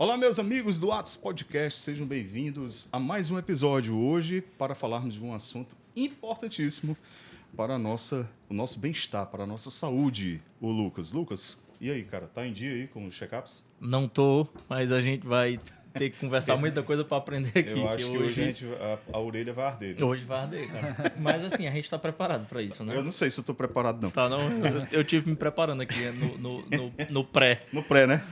Olá, meus amigos do Atos Podcast, sejam bem-vindos a mais um episódio hoje para falarmos de um assunto importantíssimo para o nosso bem-estar, para a nossa saúde. O Lucas. Lucas, e aí, cara, tá em dia aí com os check-ups? Não tô, mas a gente vai ter que conversar muita coisa para aprender aqui. Eu acho que hoje a orelha vai arder. Né? Hoje vai arder, cara. Mas assim, a gente tá preparado para isso, né? Eu não sei se eu tô preparado, não. Tá, não? Eu tive me preparando aqui no pré. No pré, né?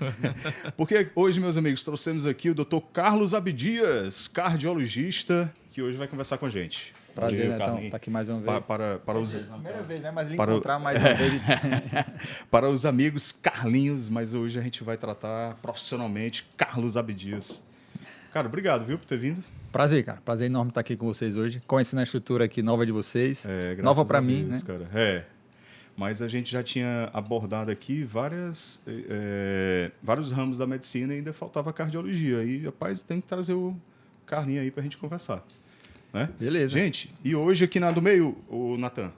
Porque hoje, meus amigos, trouxemos aqui o Dr. Carlos Abdias, cardiologista, que hoje vai conversar com a gente. Prazer, né, então, tá aqui mais uma vez. Para os... Primeira vez, né? Mas encontrar mais uma vez. Para os amigos Carlinhos, mas hoje a gente vai tratar profissionalmente Carlos Abdias. Cara, obrigado, viu, por ter vindo. Prazer, cara. Prazer enorme estar aqui com vocês hoje. Conhecendo a estrutura aqui nova de vocês. Nova para mim, né? Cara. Mas a gente já tinha abordado aqui vários ramos da medicina e ainda faltava cardiologia. E, rapaz, tem que trazer o Carlinho aí para a gente conversar. Né? Beleza. Gente, e hoje aqui do meio, o Natan.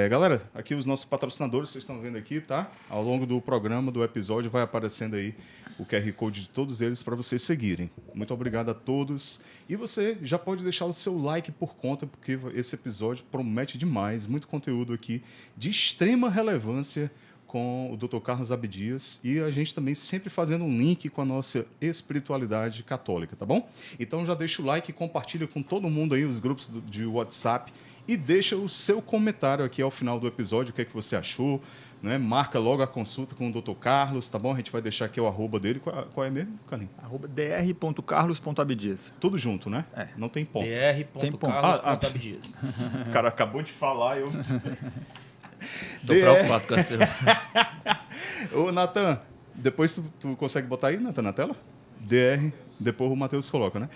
Galera, aqui os nossos patrocinadores, vocês estão vendo aqui, tá? Ao longo do programa, do episódio, vai aparecendo aí o QR Code de todos eles para vocês seguirem. Muito obrigado a todos. E você já pode deixar o seu like por conta, porque esse episódio promete demais, muito conteúdo aqui de extrema relevância com o Dr. Carlos Abdias e a gente também sempre fazendo um link com a nossa espiritualidade católica, tá bom? Então já deixa o like, compartilha com todo mundo aí os grupos de WhatsApp e deixa o seu comentário aqui ao final do episódio, o que é que você achou, né? Marca logo a consulta com o Dr. Carlos, tá bom? A gente vai deixar aqui o arroba dele, qual é mesmo, Carlinhos? @dr.carlos.abdias. Tudo junto, né? É. Não tem ponto. dr.carlos.abdias. O cara acabou de falar, eu... Tô preocupado com a seu. Ô, Natan, depois tu consegue botar aí, Natan, na tela? DR, depois o Matheus coloca, né?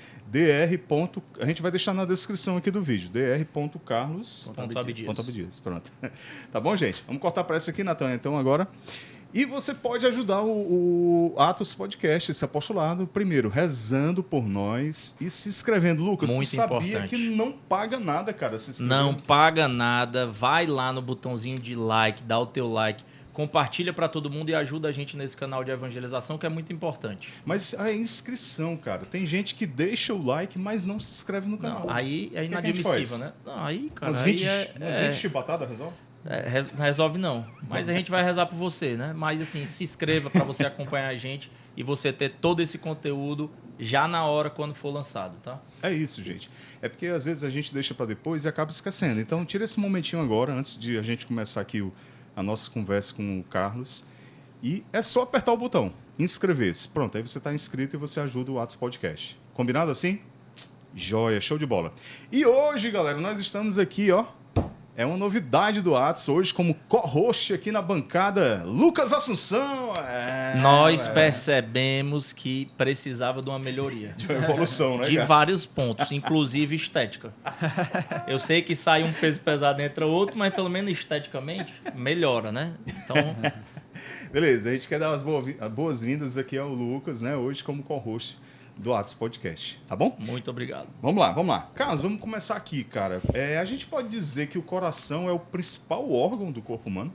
A gente vai deixar na descrição aqui do vídeo. dr.carlos.abdias. Pronto. Tá bom, gente? Vamos cortar para essa aqui, Natan, então agora. E você pode ajudar o Atos Podcast, esse apostolado, primeiro, rezando por nós e se inscrevendo. Lucas, muito tu sabia importante. que não paga nada, cara, se inscrever? Não paga nada. Vai lá no botãozinho de like, dá o teu like, compartilha para todo mundo e ajuda a gente nesse canal de evangelização, que é muito importante. Mas a inscrição, cara, tem gente que deixa o like, mas não se inscreve no canal. Não, aí é inadmissível, né? Não, aí, cara, Umas 20 chibatadas resolve? Resolve não, mas a gente vai rezar por você, né? Mas assim, se inscreva para você acompanhar a gente e você ter todo esse conteúdo já na hora quando for lançado, tá? É isso, gente. É porque às vezes a gente deixa para depois e acaba esquecendo. Então tira esse momentinho agora, antes de a gente começar aqui a nossa conversa com o Carlos. E é só apertar o botão, inscrever-se. Pronto, aí você está inscrito e você ajuda o Atos Podcast. Combinado assim? Joia, show de bola. E hoje, galera, nós estamos aqui, ó. É uma novidade do Atos hoje, como co-host aqui na bancada, Lucas Assunção. Nós percebemos que precisava de uma melhoria. De uma evolução, né, de cara? vários pontos, inclusive estética. Eu sei que sai um peso pesado entre o outro, mas pelo menos esteticamente melhora, né? Então, beleza, a gente quer dar as boas-vindas aqui ao Lucas, né? Hoje como co-host do Atos Podcast, tá bom? muito obrigado. Vamos lá. Carlos, vamos começar aqui, cara. A gente pode dizer que o coração é o principal órgão do corpo humano?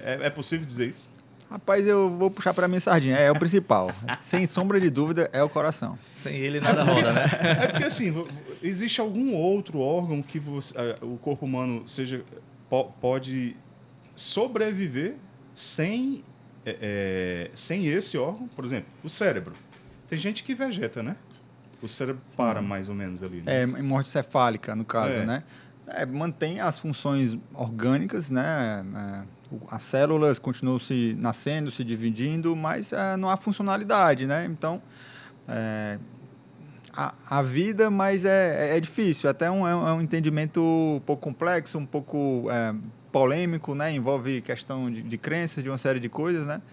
É possível dizer isso? Rapaz, eu vou puxar para mim sardinha. É o principal. Sem sombra de dúvida, é o coração. Sem ele nada roda, né? É porque assim, existe algum outro órgão que o corpo humano pode sobreviver sem esse órgão? Por exemplo, o cérebro. Tem gente que vegeta, né? O cérebro para mais ou menos ali. Né? Em morte cefálica, no caso, né? Mantém as funções orgânicas, né? As células continuam se nascendo, se dividindo, mas não há funcionalidade, né? Então, a vida, mas é difícil. Até é um entendimento um pouco complexo, um pouco polêmico, né? Envolve questão de crenças, de uma série de coisas, né?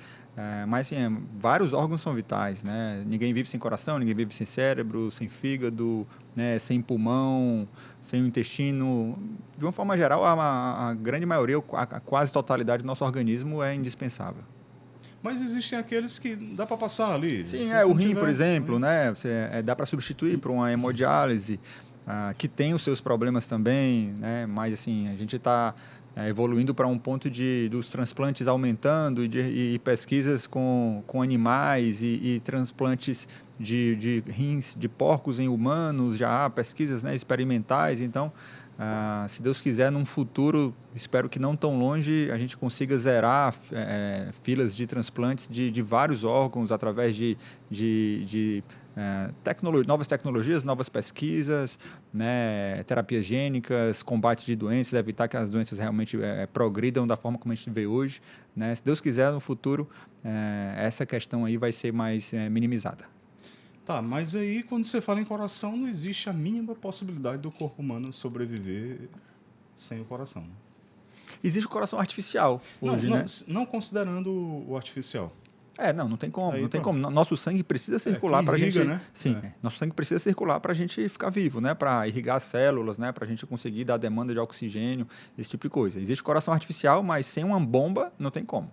Mas, assim, vários órgãos são vitais, né? Ninguém vive sem coração, ninguém vive sem cérebro, sem fígado, né? Sem pulmão, sem o intestino. De uma forma geral, a grande maioria, a quase totalidade do nosso organismo é indispensável. Mas existem aqueles que dá para passar ali. Sim, o rim, por exemplo, né? Dá para substituir por uma hemodiálise. que tem os seus problemas também, né? Mas assim, a gente está evoluindo para um ponto dos transplantes aumentando e pesquisas com animais e transplantes de rins de porcos em humanos, já há pesquisas, né, experimentais. Então, se Deus quiser, num futuro, espero que não tão longe, a gente consiga zerar filas de transplantes de vários órgãos através de novas tecnologias, novas pesquisas, né, terapias gênicas, combate de doenças, evitar que as doenças realmente progridam da forma como a gente vê hoje, né? Se Deus quiser, no futuro, essa questão aí vai ser mais minimizada. Tá, mas aí quando você fala em coração, não existe a mínima possibilidade do corpo humano sobreviver sem o coração. Né? Existe o coração artificial hoje, né? Não considerando o artificial. Não tem como, Aí, não tem pronto. como. Nosso sangue precisa circular para a irriga, gente... né? Sim, nosso sangue precisa circular para a gente ficar vivo, né? Para irrigar as células, né? Para a gente conseguir dar demanda de oxigênio, esse tipo de coisa. Existe coração artificial, mas sem uma bomba não tem como.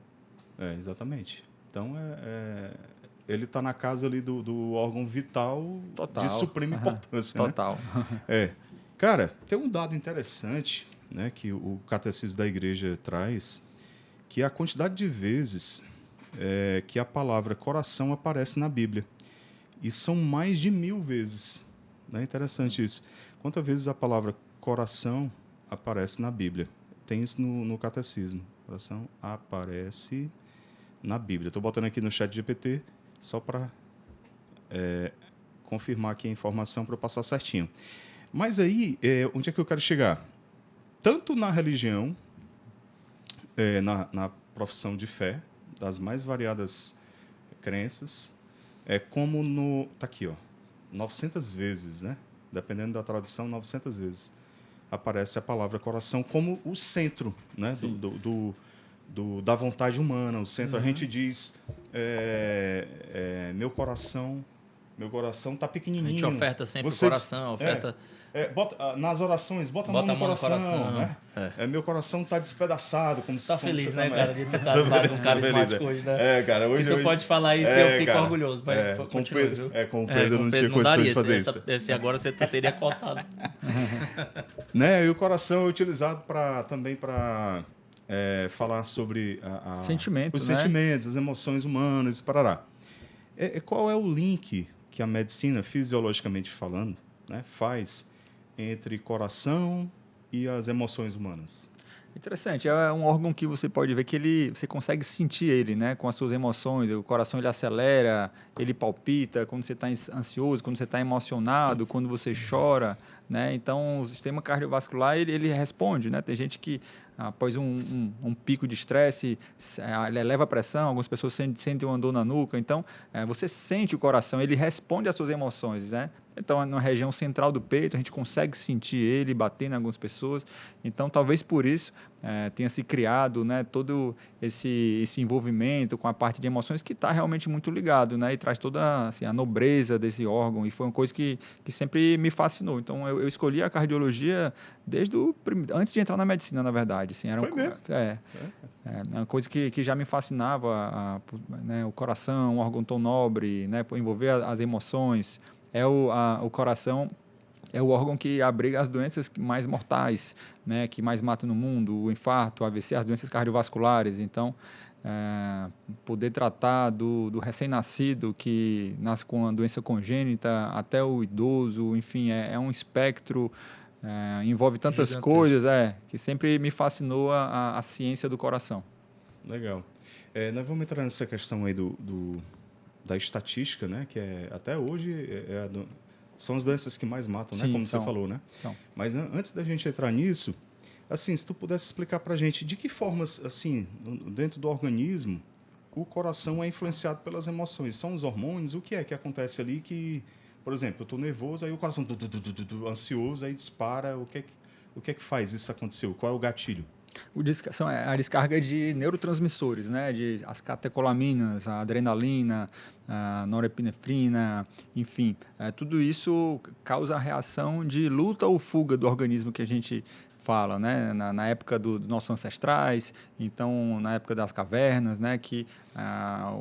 Exatamente. Então, ele está na casa ali do órgão vital Total. de suprema importância. Total. Né? Cara, tem um dado interessante, né, que o Catecismo da Igreja traz, que é a quantidade de vezes que a palavra coração aparece na Bíblia. E são mais de 1000 vezes. É interessante isso. Quantas vezes a palavra coração aparece na Bíblia? Tem isso no Catecismo. Coração aparece na Bíblia. Estou botando aqui no chat GPT só para confirmar aqui a informação para eu passar certinho. Mas aí, onde é que eu quero chegar? Tanto na religião, na profissão de fé, das mais variadas crenças, como no... Está aqui, 900 vezes, né? Dependendo da tradução, 900 vezes aparece a palavra coração como o centro, né? Da vontade humana. O centro, a gente diz, meu coração está pequenininho. A gente oferta sempre o coração, oferta... nas orações, bota a mão no coração. Né? Meu coração está despedaçado. Como tá feliz, você né, tá cara, de ter estado um carismático hoje, né? Cara, hoje... Tu pode falar isso e eu fico orgulhoso. Mas com o Pedro, com o Pedro eu não tinha condição de fazer isso. Agora você seria cotado. Né? E o coração é utilizado também para falar sobre os sentimentos, as emoções humanas, parará. Qual é o link que a medicina, fisiologicamente falando, né, faz entre coração e as emoções humanas? Interessante, é um órgão que você pode ver que você consegue sentir ele, né, com as suas emoções. O coração ele acelera, ele palpita quando você está ansioso, quando você está emocionado, quando você chora, né? Então o sistema cardiovascular ele responde, né? Tem gente que após um pico de estresse ele eleva a pressão, algumas pessoas sentem uma dor na nuca. Então você sente o coração, ele responde às suas emoções, né? Então, na região central do peito, a gente consegue sentir ele batendo em algumas pessoas. Então, talvez por isso tenha se criado, né, todo esse envolvimento com a parte de emoções que está realmente muito ligado, né, e traz toda assim, a nobreza desse órgão. E foi uma coisa que sempre me fascinou. Então, eu escolhi a cardiologia antes de entrar na medicina, na verdade. Assim, era uma coisa que já me fascinava, né, o coração, um órgão tão nobre, né, por envolver as emoções. O coração é o órgão que abriga as doenças mais mortais, né, que mais matam no mundo, o infarto, o AVC, as doenças cardiovasculares. Então, poder tratar do recém-nascido que nasce com uma doença congênita até o idoso, enfim, é um espectro, envolve tantas coisas, que sempre me fascinou a ciência do coração. Legal. Nós vamos entrar nessa questão aí da estatística, né, que até hoje são as doenças que mais matam, né, como você falou, né? São. Mas antes da gente entrar nisso, assim, se tu pudesse explicar para a gente de que formas, assim, dentro do organismo, o coração é influenciado pelas emoções. São os hormônios? O que é que acontece ali que, por exemplo, eu estou nervoso, aí o coração ansioso, aí dispara. O que é que faz isso acontecer? Qual é o gatilho? A descarga de neurotransmissores, né? As catecolaminas, a adrenalina, a norepinefrina, enfim. Tudo isso causa a reação de luta ou fuga do organismo que a gente fala, né? Na época dos nossos ancestrais, então na época das cavernas, né? Que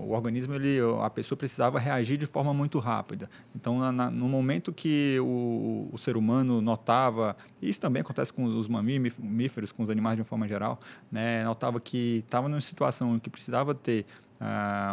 o organismo, a pessoa precisava reagir de forma muito rápida. Então, no momento que o ser humano notava, e isso também acontece com os mamíferos, com os animais de uma forma geral, né? Notava que estava numa situação em que precisava ter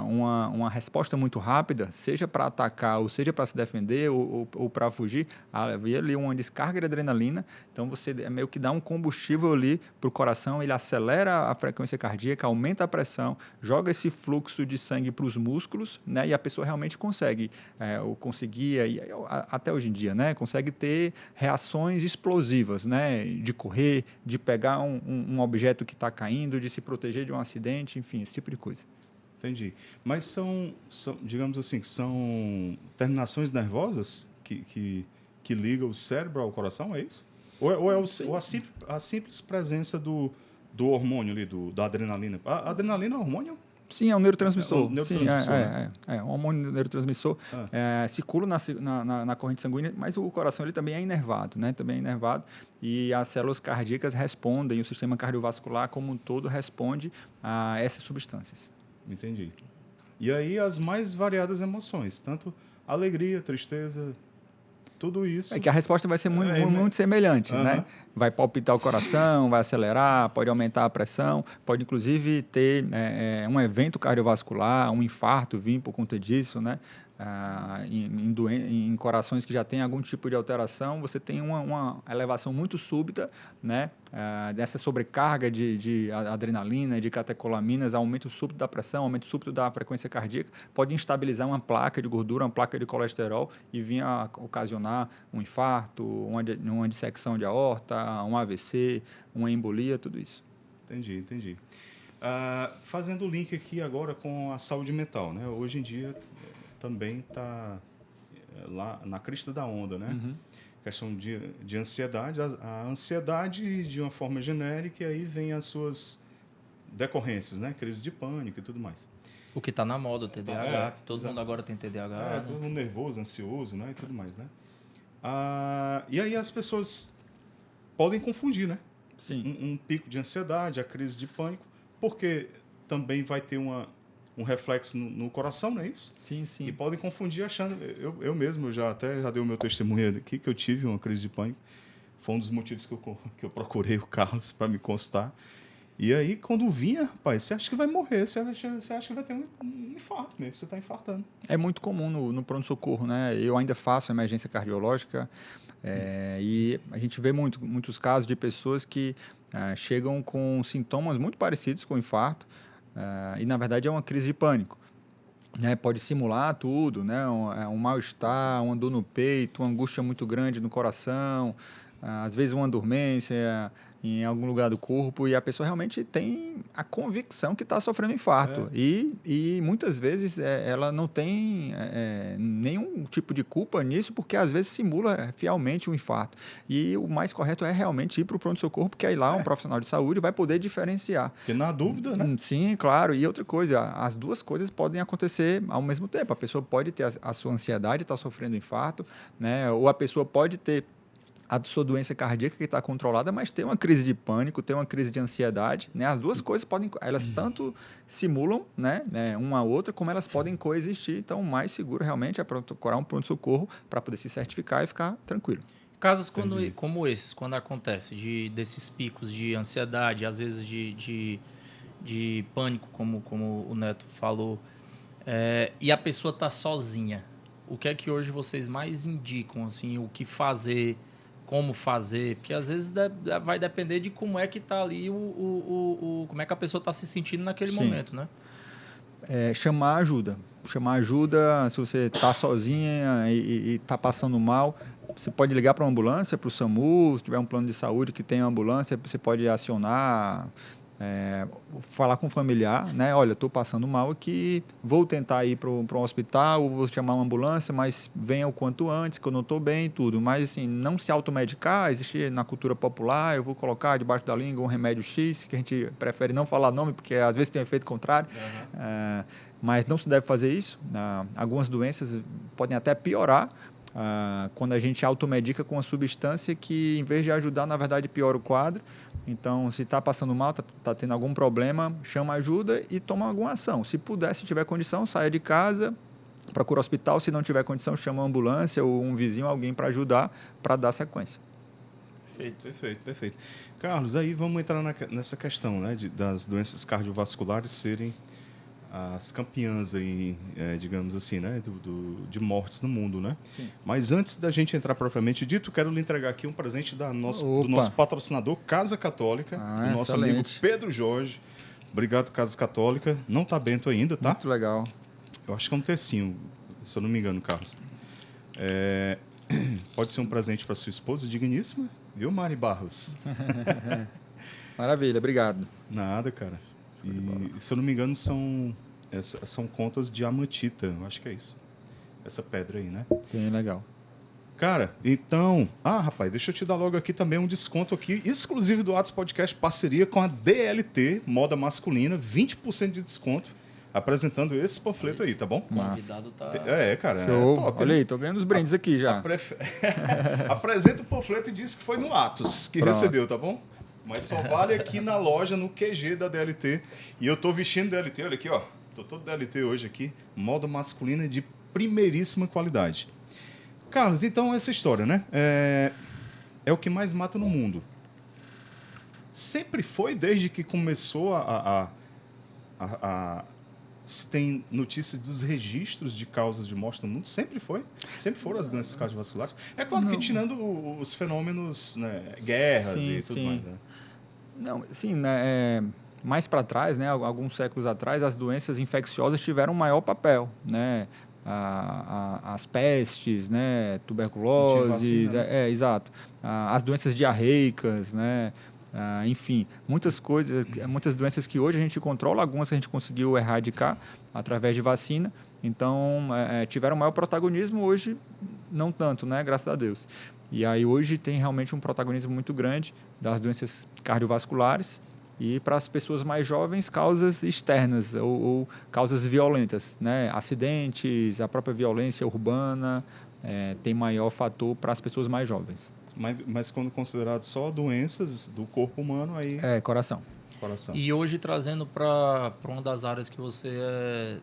uma resposta muito rápida, seja para atacar, ou seja para se defender, ou para fugir, havia ali uma descarga de adrenalina, então você meio que dá um combustível ali para o coração, ele acelera a frequência cardíaca, aumenta a pressão, joga esse fluxo de sangue para os músculos, né, e a pessoa realmente consegue, ou conseguia, até hoje em dia, né, consegue ter reações explosivas, né, de correr, de pegar um objeto que está caindo, de se proteger de um acidente, enfim, esse tipo de coisa. Entendi. Mas são, digamos assim, são terminações nervosas que ligam o cérebro ao coração, é isso? Ou a simples presença do hormônio ali, da adrenalina? A adrenalina é um hormônio? Sim, é um neurotransmissor. É um neurotransmissor, né? É um hormônio neurotransmissor. Circula na corrente sanguínea, mas o coração ele também é inervado, né? Também é inervado. E as células cardíacas respondem, o sistema cardiovascular como um todo responde a essas substâncias. Entendi. E aí as mais variadas emoções, tanto alegria, tristeza, tudo isso. É que a resposta vai ser muito semelhante, né? Vai palpitar o coração, vai acelerar, pode aumentar a pressão, pode inclusive ter um evento cardiovascular, um infarto vir por conta disso, né? Em corações que já tem algum tipo de alteração, você tem uma elevação muito súbita, né? Dessa sobrecarga de adrenalina, de catecolaminas, aumento súbito da pressão, aumento súbito da frequência cardíaca, pode instabilizar uma placa de gordura, uma placa de colesterol e vir a ocasionar um infarto, uma dissecção de aorta, um AVC, uma embolia, tudo isso. Entendi. Fazendo o link aqui agora com a saúde mental, né? Hoje em dia também está lá na crista da onda, né? Questão de ansiedade. A ansiedade de uma forma genérica, e aí vem as suas decorrências, né? Crise de pânico e tudo mais. O que está na moda, o TDAH. Todo mundo agora tem TDAH. Né? Todo mundo nervoso, ansioso, né? E tudo mais, né? E aí as pessoas podem confundir, né? Sim. Um pico de ansiedade, a crise de pânico, porque também vai ter um reflexo no coração, não é isso? Sim. E podem confundir achando... Eu mesmo já dei o meu testemunho aqui, que eu tive uma crise de pânico. Foi um dos motivos que eu procurei o Carlos para me consultar. E aí, quando vinha, rapaz, você acha que vai morrer, você acha que vai ter um infarto mesmo, você está infartando. É muito comum no pronto-socorro, né? Eu ainda faço emergência cardiológica e a gente vê muitos casos de pessoas que chegam com sintomas muito parecidos com infarto, e, na verdade, é uma crise de pânico. Né? Pode simular tudo, né? Um mal-estar, uma dor no peito, uma angústia muito grande no coração, às vezes uma dormência em algum lugar do corpo, e a pessoa realmente tem a convicção que está sofrendo infarto. E muitas vezes ela não tem nenhum tipo de culpa nisso, porque às vezes simula fielmente um infarto. E o mais correto é realmente ir para o pronto-socorro, porque aí lá um profissional de saúde vai poder diferenciar. Porque na dúvida, né? Sim, claro. E outra coisa, as duas coisas podem acontecer ao mesmo tempo. A pessoa pode ter a sua ansiedade, está sofrendo infarto, né? Ou a pessoa pode ter a sua doença cardíaca que está controlada, mas tem uma crise de pânico, tem uma crise de ansiedade, né? As duas coisas elas tanto simulam, né, uma a outra, como elas podem coexistir. Então, o mais seguro realmente é procurar um pronto-socorro para poder se certificar e ficar tranquilo. Casos como esses, quando acontece, desses picos de ansiedade, às vezes de pânico, como o Neto falou, e a pessoa está sozinha, o que é que hoje vocês mais indicam, assim, o que fazer, como fazer? Porque às vezes vai depender de como é que está ali, como é que a pessoa está se sentindo naquele momento, né? Chamar ajuda. Se você está sozinha e está passando mal, você pode ligar para uma ambulância, para o SAMU, se tiver um plano de saúde que tem ambulância, você pode acionar, falar com o familiar, né? Olha, estou passando mal aqui, vou tentar ir para um hospital, vou chamar uma ambulância, mas venha o quanto antes, que eu não estou bem e tudo. Mas, assim, não se automedicar, existe na cultura popular, eu vou colocar debaixo da língua um remédio X, que a gente prefere não falar nome, porque às vezes tem um efeito contrário. Mas não se deve fazer isso. Algumas doenças podem até piorar quando a gente automedica com uma substância que, em vez de ajudar, na verdade, piora o quadro. Então, se está passando mal, está tendo algum problema, chama ajuda e toma alguma ação. Se puder, se tiver condição, saia de casa, procura hospital. Se não tiver condição, chama uma ambulância ou um vizinho, alguém para ajudar, para dar sequência. Perfeito. Carlos, aí vamos entrar nessa questão, né, das doenças cardiovasculares serem as campeãs aí, digamos assim, né, de mortes no mundo, né? Sim. Mas antes da gente entrar propriamente dito, quero lhe entregar aqui um presente do nosso patrocinador, Casa Católica, do nosso amigo Pedro Jorge. Obrigado, Casa Católica. Não está bento ainda, tá? Muito legal. Eu acho que é um tecinho, se eu não me engano, Carlos. Pode ser um presente para sua esposa digníssima, viu, Mari Barros? Maravilha, obrigado. Nada, cara. E, se eu não me engano, são contas de amatita. Eu acho que é isso. Essa pedra aí, né? Bem legal. Cara, então... rapaz, deixa eu te dar logo aqui também um desconto aqui, exclusivo do Atos Podcast, parceria com a DLT, Moda Masculina, 20% de desconto, apresentando esse panfleto aí, tá bom? O convidado tá... Cara, show. Top. Olha aí, tô ganhando os brindes aqui já. Apresenta o panfleto e diz que foi no Atos que recebeu, tá bom? Mas só vale aqui na loja, no QG da DLT. E eu tô vestindo DLT, olha aqui, ó. Tô todo DLT hoje aqui. Moda masculina de primeiríssima qualidade. Carlos, então essa história, né? É o que mais mata no mundo. Sempre foi, desde que começou se tem notícia dos registros de causas de morte no mundo, sempre foi. Sempre foram as doenças cardiovasculares. É claro que tirando os fenômenos, né, guerras e tudo mais, né? Não, sim, né, mais para trás, né, alguns séculos atrás, as doenças infecciosas tiveram um maior papel, né? As pestes, né, tuberculose, exato. As doenças diarreicas, né? Enfim, muitas coisas, muitas doenças que hoje a gente controla, algumas que a gente conseguiu erradicar através de vacina. Então, tiveram maior protagonismo, hoje não tanto, né? Graças a Deus. E aí hoje tem realmente um protagonismo muito grande das doenças cardiovasculares e para as pessoas mais jovens, causas externas ou causas violentas, né? Acidentes, a própria violência urbana tem maior fator para as pessoas mais jovens. Mas quando considerado só doenças do corpo humano, aí... Coração. E hoje trazendo para uma das áreas que você é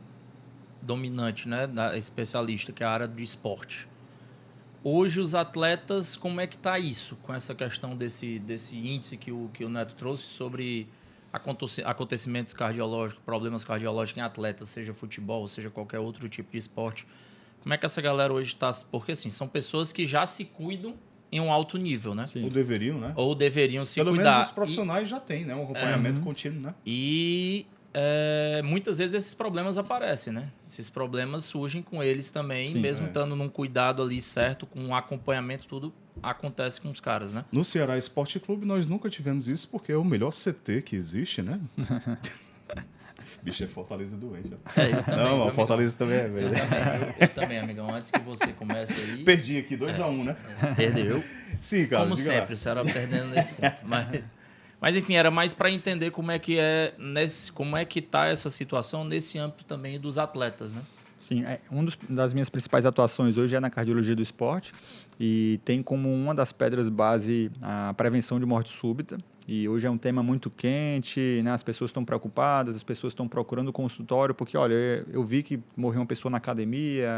dominante, né? Especialista, que é a área do esporte. Hoje os atletas, como é que está isso? Com essa questão desse índice que o Neto trouxe sobre acontecimentos cardiológicos, problemas cardiológicos em atletas, seja futebol, seja qualquer outro tipo de esporte. Como é que essa galera hoje está? Porque assim, são pessoas que já se cuidam em um alto nível, né? Sim. Ou deveriam, né? Ou deveriam se Pelo cuidar. Pelo menos os profissionais já têm, né? Um acompanhamento contínuo, né? E muitas vezes esses problemas aparecem, né? Esses problemas surgem com eles também, sim, mesmo estando num cuidado ali certo, com um acompanhamento, tudo acontece com os caras, né? No Ceará Esporte Clube nós nunca tivemos isso, porque é o melhor CT que existe, né? Bicho, é Fortaleza doente. Não, a Fortaleza também é, velho. Eu também, amigão. Antes que você comece aí... Perdi aqui, 2-1, né? Perdeu. Sim, cara. Como sempre, o Ceará perdendo nesse ponto. Mas, enfim, era mais para entender como é que como é que está essa situação nesse âmbito também dos atletas, né? Sim, uma das minhas principais atuações hoje é na cardiologia do esporte e tem como uma das pedras base a prevenção de morte súbita. E hoje é um tema muito quente, né? As pessoas estão preocupadas, as pessoas estão procurando consultório, porque, olha, eu vi que morreu uma pessoa na academia,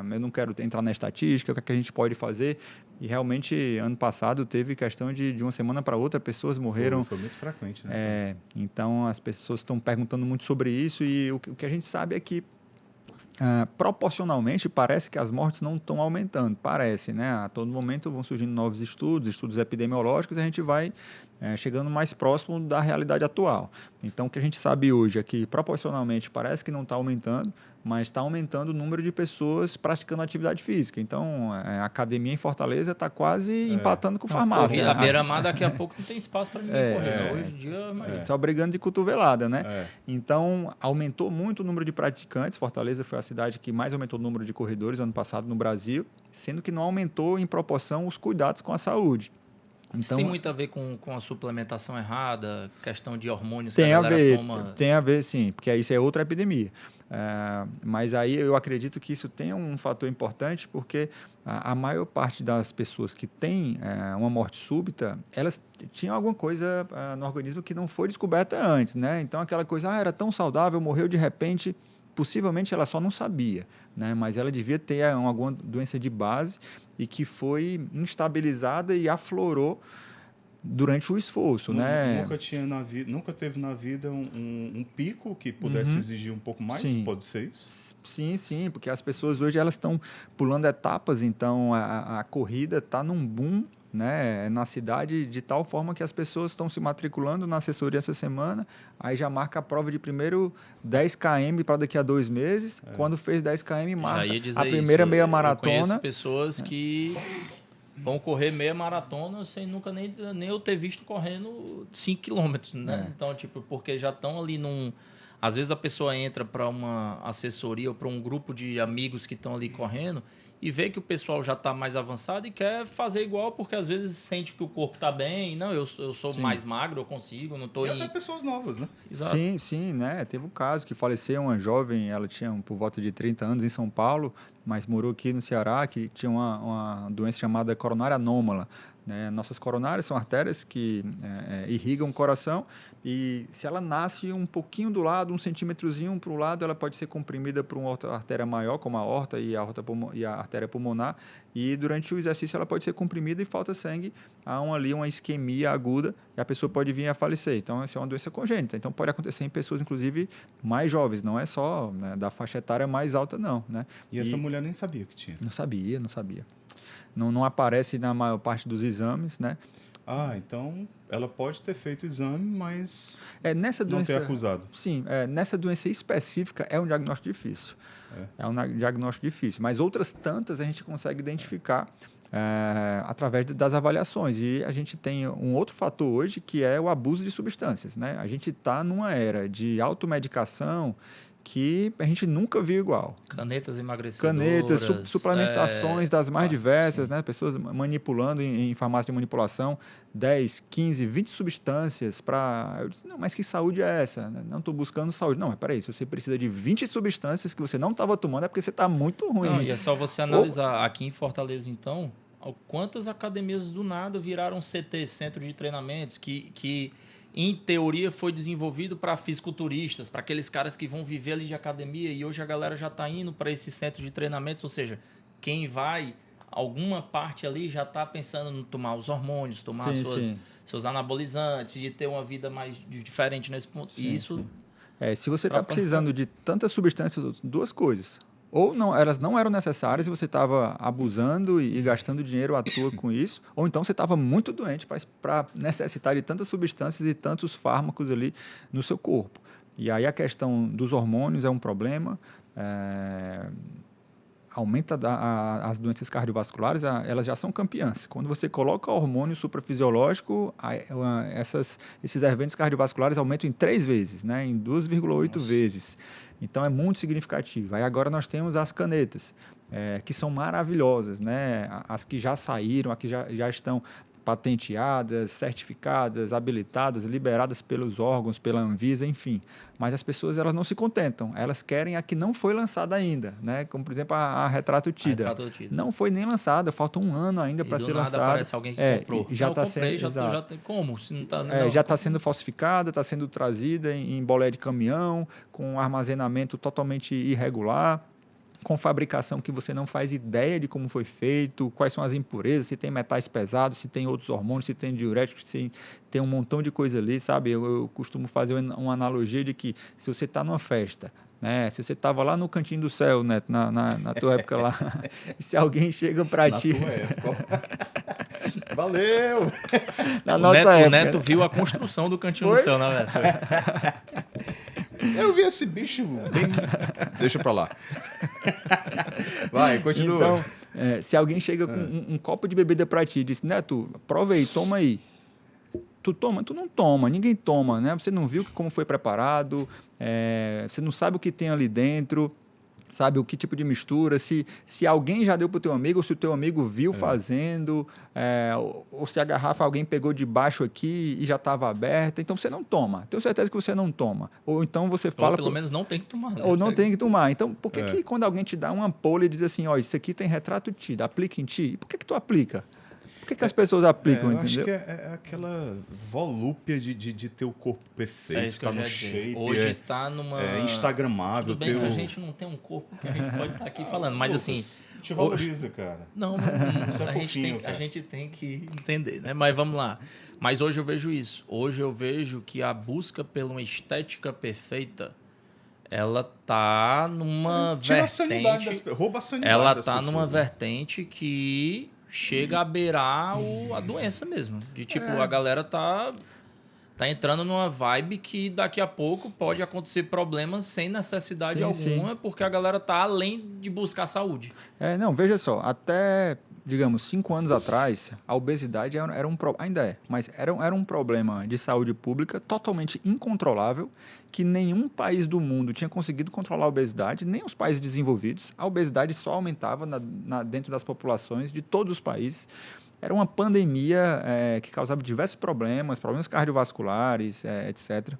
eu não quero entrar na estatística, o que é que a gente pode fazer? E realmente, ano passado, teve questão de uma semana para outra, pessoas morreram. Foi muito frequente, né? Então, as pessoas estão perguntando muito sobre isso e o que a gente sabe é que, proporcionalmente, parece que as mortes não estão aumentando, parece, né? A todo momento vão surgindo novos estudos epidemiológicos, e a gente vai chegando mais próximo da realidade atual. Então, o que a gente sabe hoje é que, proporcionalmente, parece que não está aumentando, mas está aumentando o número de pessoas praticando atividade física. Então, a academia em Fortaleza está quase empatando com farmácia. A beira-mar daqui a pouco não tem espaço para ninguém correr. Hoje em dia... Só brigando de cotovelada, né? Então, aumentou muito o número de praticantes. Fortaleza foi a cidade que mais aumentou o número de corredores ano passado no Brasil, sendo que não aumentou em proporção os cuidados com a saúde. Isso Então, tem muito a ver com a suplementação errada, questão de hormônios tem que a a galera ver, toma. tem a ver, sim, porque isso é outra epidemia. Mas aí eu acredito que isso tem um fator importante, porque a maior parte das pessoas que têm uma morte súbita, elas tinham alguma coisa no organismo que não foi descoberta antes, né? Então aquela coisa, era tão saudável, morreu de repente, possivelmente ela só não sabia, né? Mas ela devia ter alguma doença de base e que foi instabilizada e aflorou durante o esforço, né? Nunca teve na vida um pico que pudesse exigir um pouco mais? Sim. Pode ser isso? Sim, sim, porque as pessoas hoje elas estão pulando etapas, então a corrida está num boom, né, na cidade, de tal forma que as pessoas estão se matriculando na assessoria essa semana, aí já marca a prova de primeiro 10 km para daqui a 2 meses, quando fez 10 km marca Já ia dizer a primeira isso. meia Eu conheço maratona. pessoas que vão correr meia maratona sem nunca nem eu ter visto correndo 5 quilômetros, né? Então, tipo, porque já estão ali num... Às vezes a pessoa entra para uma assessoria ou para um grupo de amigos que estão ali correndo e vê que o pessoal já está mais avançado e quer fazer igual, porque às vezes sente que o corpo está bem. Não, eu sou mais magro, eu consigo, não estou E até pessoas novas, né? Exato. Sim, sim, né? Teve um caso que faleceu uma jovem, ela tinha por volta de 30 anos em São Paulo, mas morou aqui no Ceará, que tinha uma doença chamada coronária anômala. Né? Nossas coronárias são artérias que irrigam o coração e se ela nasce um pouquinho do lado, um centímetrozinho para o lado, ela pode ser comprimida por uma outra artéria maior, como a aorta e a artéria pulmonar, e durante o exercício ela pode ser comprimida e falta sangue, há ali uma isquemia aguda e a pessoa pode vir a falecer. Então, essa é uma doença congênita. Então, pode acontecer em pessoas, inclusive, mais jovens, não é só, né, da faixa etária mais alta, não. Né? E essa mulher nem sabia que tinha. Não sabia. Não aparece na maior parte dos exames, né? Então ela pode ter feito o exame, mas nessa doença, não ter acusado. Sim, nessa doença específica é um diagnóstico difícil. É um diagnóstico difícil, mas outras tantas a gente consegue identificar através das avaliações. E a gente tem um outro fator hoje que é o abuso de substâncias, né? A gente está numa era de automedicação que a gente nunca viu igual. Canetas emagrecedoras. Suplementações das mais diversas, né? Pessoas manipulando em farmácia de manipulação 10, 15, 20 substâncias para... Eu disse, não, mas que saúde é essa? Não estou buscando saúde. Não, mas peraí, se você precisa de 20 substâncias que você não estava tomando é porque você está muito ruim. Não, e é só você analisar aqui em Fortaleza, então, quantas academias do nada viraram CT, Centro de Treinamentos, que em teoria foi desenvolvido para fisiculturistas, para aqueles caras que vão viver ali de academia, e hoje a galera já está indo para esse centro de treinamentos, ou seja, quem vai, alguma parte ali já está pensando em tomar os hormônios, tomar seus anabolizantes, de ter uma vida mais diferente nesse ponto. Sim, e isso... se você está precisando de tantas substâncias, duas coisas. Ou não, elas não eram necessárias e você estava abusando e gastando dinheiro à toa com isso, ou então você estava muito doente para necessitar de tantas substâncias e tantos fármacos ali no seu corpo. E aí a questão dos hormônios é um problema, aumenta as doenças cardiovasculares, elas já são campeãs. Quando você coloca hormônio suprafisiológico, esses eventos cardiovasculares aumentam em 3 vezes, né? Em 2,8 vezes. Então, é muito significativo. Aí agora nós temos as canetas, que são maravilhosas, né? As que já saíram, as que já estão patenteadas, certificadas, habilitadas, liberadas pelos órgãos, pela Anvisa, enfim. Mas as pessoas elas não se contentam, elas querem a que não foi lançada ainda, né? Como, por exemplo, a Retrato Tida. Não foi nem lançada, falta 1 ano ainda para ser lançada. Aparece alguém que comprou. Já está sendo... já tem como? Se não tá, já está sendo falsificada, está sendo trazida em bolé de caminhão, com armazenamento totalmente irregular, com fabricação que você não faz ideia de como foi feito, quais são as impurezas, se tem metais pesados, se tem outros hormônios, se tem diuréticos, se tem um montão de coisa ali, sabe? Eu costumo fazer uma analogia de que se você está numa festa, né? Se você estava lá no Cantinho do Céu, Neto, na tua época lá, e se alguém chega para ti... Na tua época. Valeu! Na nossa época. O Neto viu a construção do Cantinho do Céu, né, velho? Eu vi esse bicho bem... Deixa pra lá. Vai, continua. Então, se alguém chega com um copo de bebida pra ti e diz, Neto, prova aí, toma aí. Tu toma? Tu não toma, ninguém toma, né? Você não viu como foi preparado, você não sabe o que tem ali dentro. sabe, o que tipo de mistura, se alguém já deu para o teu amigo, ou se o teu amigo viu fazendo, ou se a garrafa alguém pegou de baixo aqui e já estava aberta, então você não toma. Tenho certeza que você não toma. Ou então você fala... Ou pelo menos não tem que tomar. Né? Ou não tem que tomar. Então, por que quando alguém te dá uma ampola e diz assim, ó, isso aqui tem retrato de ti, aplica em ti, por que tu aplica? Por que as pessoas aplicam, eu entendeu? acho que é aquela volúpia de ter o corpo perfeito, tá no shape. Hoje tá numa... É instagramável. Tudo bem que a gente não tem um corpo que a gente pode estar aqui falando, mas assim... Te valoriza, cara. Não, Isso é fofinho, a gente tem que entender, né? Mas vamos lá. Mas hoje eu vejo isso. Hoje eu vejo que a busca pela uma estética perfeita, ela tá numa vertente... Rouba a sanidade ela das tá pessoas, numa né? vertente que chega a beirar a doença mesmo. De tipo, a galera tá entrando numa vibe que daqui a pouco pode acontecer problemas sem necessidade alguma, porque a galera tá além de buscar saúde. Não, veja só, até, digamos, 5 anos atrás, a obesidade ainda é, mas era um problema de saúde pública totalmente incontrolável, que nenhum país do mundo tinha conseguido controlar a obesidade, nem os países desenvolvidos. A obesidade só aumentava dentro das populações de todos os países. Era uma pandemia que causava diversos problemas cardiovasculares, etc.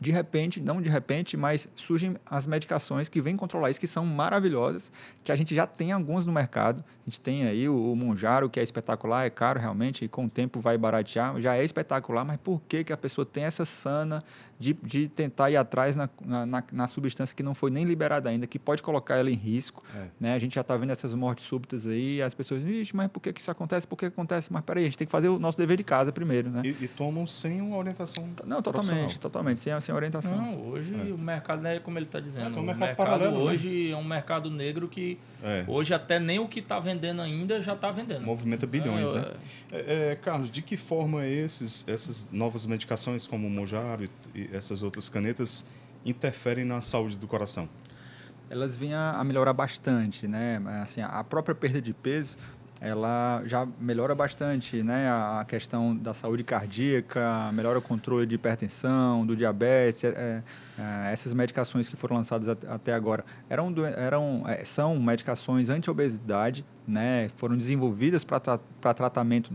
De repente, não de repente, mas surgem as medicações que vêm controlar isso, que são maravilhosas, que a gente já tem algumas no mercado. A gente tem aí o Mounjaro, que é espetacular, é caro realmente, e com o tempo vai baratear, já é espetacular, mas por que a pessoa tem essa sana de tentar ir atrás na substância que não foi nem liberada ainda, que pode colocar ela em risco? Né? A gente já está vendo essas mortes súbitas aí, e as pessoas dizem, vixe, mas por que isso acontece? Por que acontece? Mas peraí, a gente tem que fazer o nosso dever de casa primeiro, né? E tomam sem uma orientação. Não, totalmente, sem orientação. Não, hoje o mercado é como ele está dizendo. O mercado paralelo, hoje é um mercado negro que hoje até nem o que está vendendo ainda já está vendendo. Movimenta bilhões, né? Carlos, de que forma essas novas medicações como o Mounjaro e essas outras canetas interferem na saúde do coração? Elas vêm a melhorar bastante, né? Assim, a própria perda de peso, ela já melhora bastante, né? A questão da saúde cardíaca, melhora o controle de hipertensão, do diabetes. Essas medicações que foram lançadas até agora são medicações anti-obesidade, né? Foram desenvolvidas para tratamento,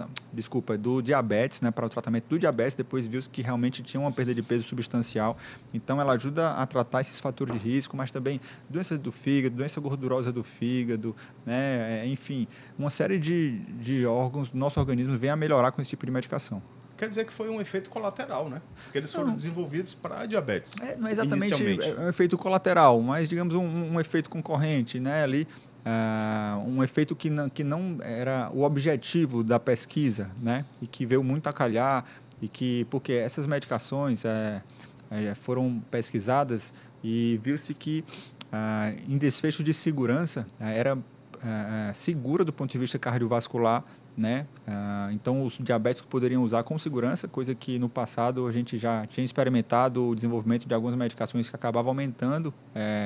do diabetes, né? Para o tratamento do diabetes, depois viu que realmente tinha uma perda de peso substancial. Então, ela ajuda a tratar esses fatores de risco, mas também doenças do fígado, doença gordurosa do fígado, né? Enfim, uma série de órgãos do nosso organismo vem a melhorar com esse tipo de medicação. Quer dizer que foi um efeito colateral, né? Porque eles foram desenvolvidos para diabetes. Não é exatamente um efeito colateral, mas, digamos, um efeito concorrente, né? Ali, um efeito que não era o objetivo da pesquisa, né? E que veio muito a calhar, porque essas medicações foram pesquisadas e viu-se que, em desfecho de segurança, era segura do ponto de vista cardiovascular, né? Então, os diabéticos poderiam usar com segurança, coisa que no passado a gente já tinha experimentado o desenvolvimento de algumas medicações que acabavam aumentando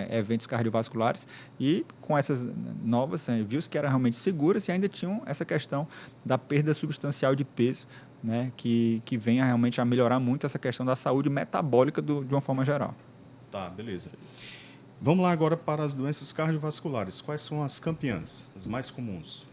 eventos cardiovasculares, e com essas novas, viu-se que eram realmente seguras e ainda tinham essa questão da perda substancial de peso, né? Que vem realmente a melhorar muito essa questão da saúde metabólica de uma forma geral. Tá, beleza. Vamos lá agora para as doenças cardiovasculares. Quais são as campeãs, as mais comuns?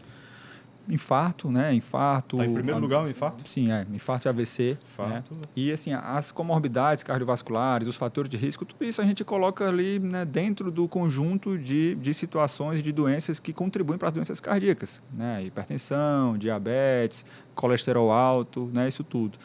Infarto, né? Infarto. Tá em primeiro lugar o infarto? Sim, infarto e AVC. Infarto. Né? E assim, as comorbidades cardiovasculares, os fatores de risco, tudo isso a gente coloca ali, né, dentro do conjunto de situações de doenças que contribuem para as doenças cardíacas, né? Hipertensão, diabetes, colesterol alto, né? Isso tudo.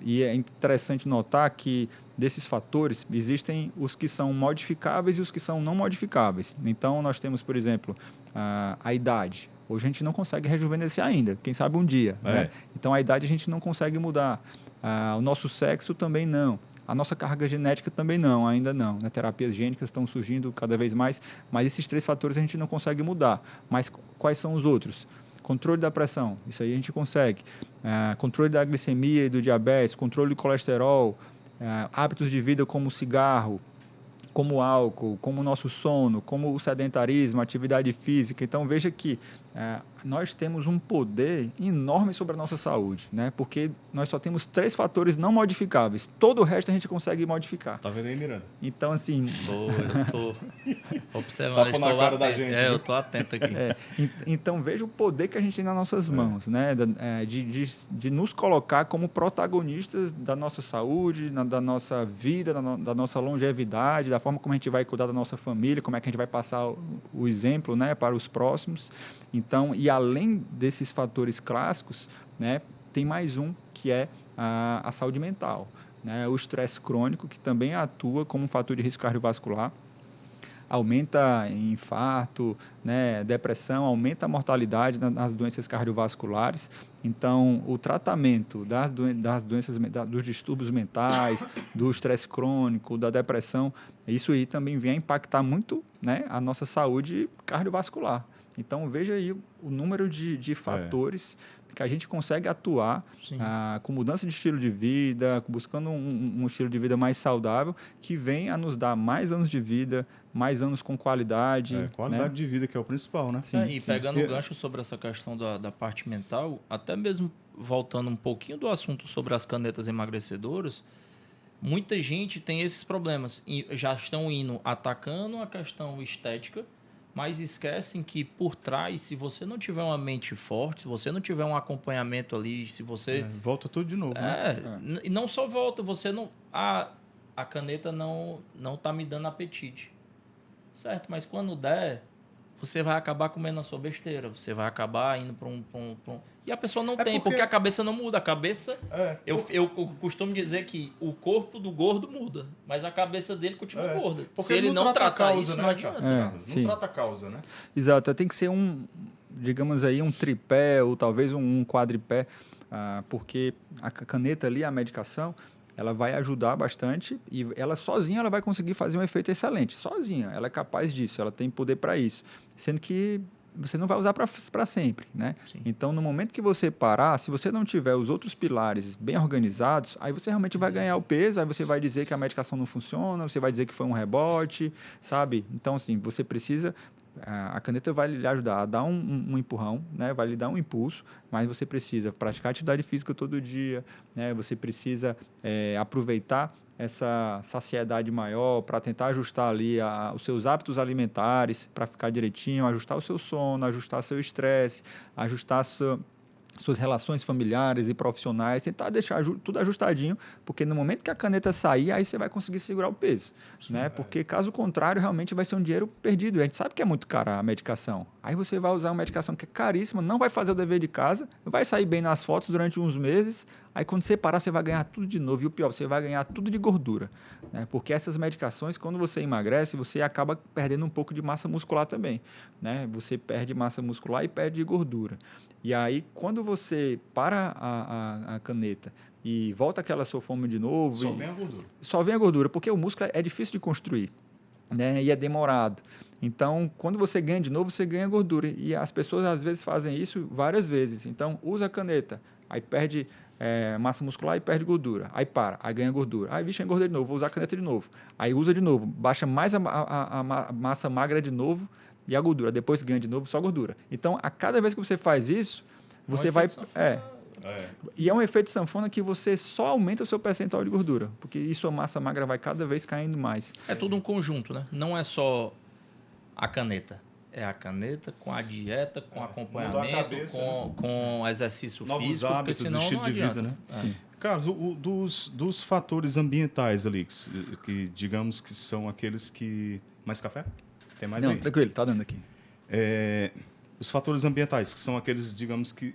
E é interessante notar que desses fatores existem os que são modificáveis e os que são não modificáveis. Então, nós temos, por exemplo, a idade. Hoje a gente não consegue rejuvenescer ainda, quem sabe um dia. Né? Então, a idade a gente não consegue mudar. O nosso sexo também não. A nossa carga genética também não, ainda não. Né? Terapias gênicas estão surgindo cada vez mais, mas esses 3 fatores a gente não consegue mudar. Mas quais são os outros? Controle da pressão, isso aí a gente consegue. Controle da glicemia e do diabetes, controle do colesterol, hábitos de vida como cigarro, como o álcool, como o nosso sono, como o sedentarismo, a atividade física. Então, veja que nós temos um poder enorme sobre a nossa saúde, né? Porque nós só temos 3 fatores não modificáveis. Todo o resto a gente consegue modificar. Tá vendo aí, Miranda? Então, assim... Eu tô observando, Tapa eu na estou cara da atento. gente, Eu viu? estou atento aqui. Então, veja o poder que a gente tem nas nossas mãos, né? De nos colocar como protagonistas da nossa saúde, da nossa vida, da nossa longevidade, da forma como a gente vai cuidar da nossa família, como é que a gente vai passar o exemplo, né, para os próximos. Então, e além desses fatores clássicos, né, tem mais um que é a saúde mental, né? O estresse crônico, que também atua como um fator de risco cardiovascular, aumenta infarto, né, depressão, aumenta a mortalidade nas doenças cardiovasculares. Então, o tratamento das doenças, dos distúrbios mentais, do estresse crônico, da depressão, isso aí também vem a impactar muito, né, a nossa saúde cardiovascular. Então, veja aí o número de fatores que a gente consegue atuar com mudança de estilo de vida, buscando um estilo de vida mais saudável, que vem a nos dar mais anos de vida, mais anos com qualidade. Qualidade de vida que é o principal, né? E pegando o gancho sobre essa questão da parte mental, até mesmo voltando um pouquinho do assunto sobre as canetas emagrecedoras, muita gente tem esses problemas e já estão indo atacando a questão estética, mas esquecem que por trás, se você não tiver uma mente forte, se você não tiver um acompanhamento ali, se você... volta tudo de novo, né? E não só volta, você não... A caneta não tá me dando apetite. Certo, mas quando der, você vai acabar comendo a sua besteira, você vai acabar indo para um... E a pessoa não tem, porque a cabeça não muda. A cabeça... Eu costumo dizer que o corpo do gordo muda, mas a cabeça dele continua gorda. Se ele não tratar isso, não adianta. Não trata a causa, né? Exato. Tem que ser digamos aí, um tripé ou talvez um quadripé, porque a caneta ali, a medicação, ela vai ajudar bastante e ela sozinha ela vai conseguir fazer um efeito excelente. Sozinha, ela é capaz disso, ela tem poder para isso. Sendo que você não vai usar para sempre, né? Sim. Então, no momento que você parar, se você não tiver os outros pilares bem organizados, aí você realmente vai ganhar o peso, aí você vai dizer que a medicação não funciona, você vai dizer que foi um rebote, sabe? Então, assim, você precisa... A caneta vai lhe ajudar a dar um empurrão, né? Vai lhe dar um impulso, mas você precisa praticar atividade física todo dia, né? Você precisa aproveitar essa saciedade maior para tentar ajustar ali os seus hábitos alimentares para ficar direitinho, ajustar o seu sono, ajustar seu estresse, ajustar suas relações familiares e profissionais, tentar deixar tudo ajustadinho, porque no momento que a caneta sair, aí você vai conseguir segurar o peso, né? Porque caso contrário, realmente vai ser um dinheiro perdido. A gente sabe que é muito cara a medicação. Aí você vai usar uma medicação que é caríssima, não vai fazer o dever de casa, vai sair bem nas fotos durante uns meses, aí quando você parar, você vai ganhar tudo de novo. E o pior, você vai ganhar tudo de gordura, né? Porque essas medicações, quando você emagrece, você acaba perdendo um pouco de massa muscular também, né? Você perde massa muscular e perde gordura. E aí, quando você para a caneta e volta aquela sua fome de novo... Só vem a gordura. Só vem a gordura, porque o músculo é difícil de construir, né? E é demorado. Então, quando você ganha de novo, você ganha gordura. E as pessoas, às vezes, fazem isso várias vezes. Então, usa a caneta, aí perde massa muscular e perde gordura. Aí para, aí ganha gordura. Aí, vixe, engordei de novo, vou usar a caneta de novo. Aí usa de novo, baixa mais a massa magra de novo, e a gordura. Depois ganha de novo só gordura. Então, a cada vez que você faz isso, você vai... E é um efeito sanfona que você só aumenta o seu percentual de gordura, porque isso a massa magra vai cada vez caindo mais. É tudo um conjunto, né? Não é só a caneta. É a caneta com a dieta, com acompanhamento, cabeça, com exercício novos físico, hábitos, senão estilo não de adianta. vida, né? Sim. Carlos, dos fatores ambientais ali, que digamos que são aqueles que... Mais café? Tem mais Não, aí? tranquilo, tá dando aqui. Os fatores ambientais, que são aqueles, digamos, que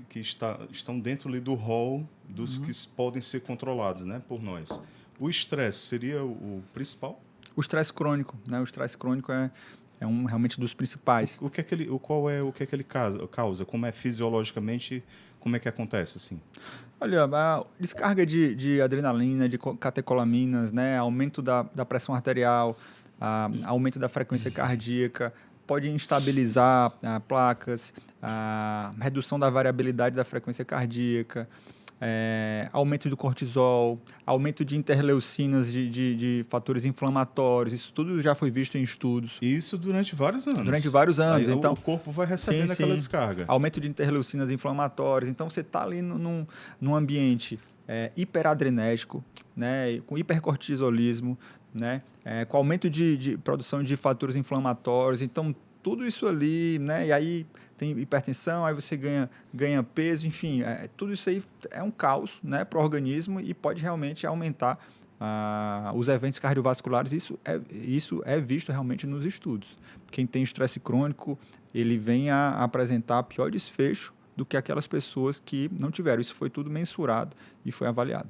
estão dentro ali do rol dos que podem ser controlados, né, por nós. O estresse seria o principal? O estresse crônico, né? O estresse crônico é realmente dos principais. O que é que ele causa? Como é fisiologicamente, como é que acontece, assim? Olha, a descarga de adrenalina, de catecolaminas, né? Aumento da pressão arterial, aumento da frequência cardíaca, pode instabilizar placas, a redução da variabilidade da frequência cardíaca, aumento do cortisol, aumento de interleucinas, de fatores inflamatórios, isso tudo já foi visto em estudos. E isso durante vários anos. Durante vários anos. Aí então, o corpo vai recebendo aquela descarga. Aumento de interleucinas inflamatórias. Então, você está ali num ambiente hiperadrenérgico, né, com hipercortisolismo, né, com aumento de produção de fatores inflamatórios. Então, tudo isso ali, né, e aí tem hipertensão, aí você ganha peso, enfim, tudo isso aí é um caos, né, para o organismo e pode realmente aumentar os eventos cardiovasculares. Isso é visto realmente nos estudos. Quem tem estresse crônico, ele vem a apresentar pior desfecho do que aquelas pessoas que não tiveram. Isso foi tudo mensurado e foi avaliado.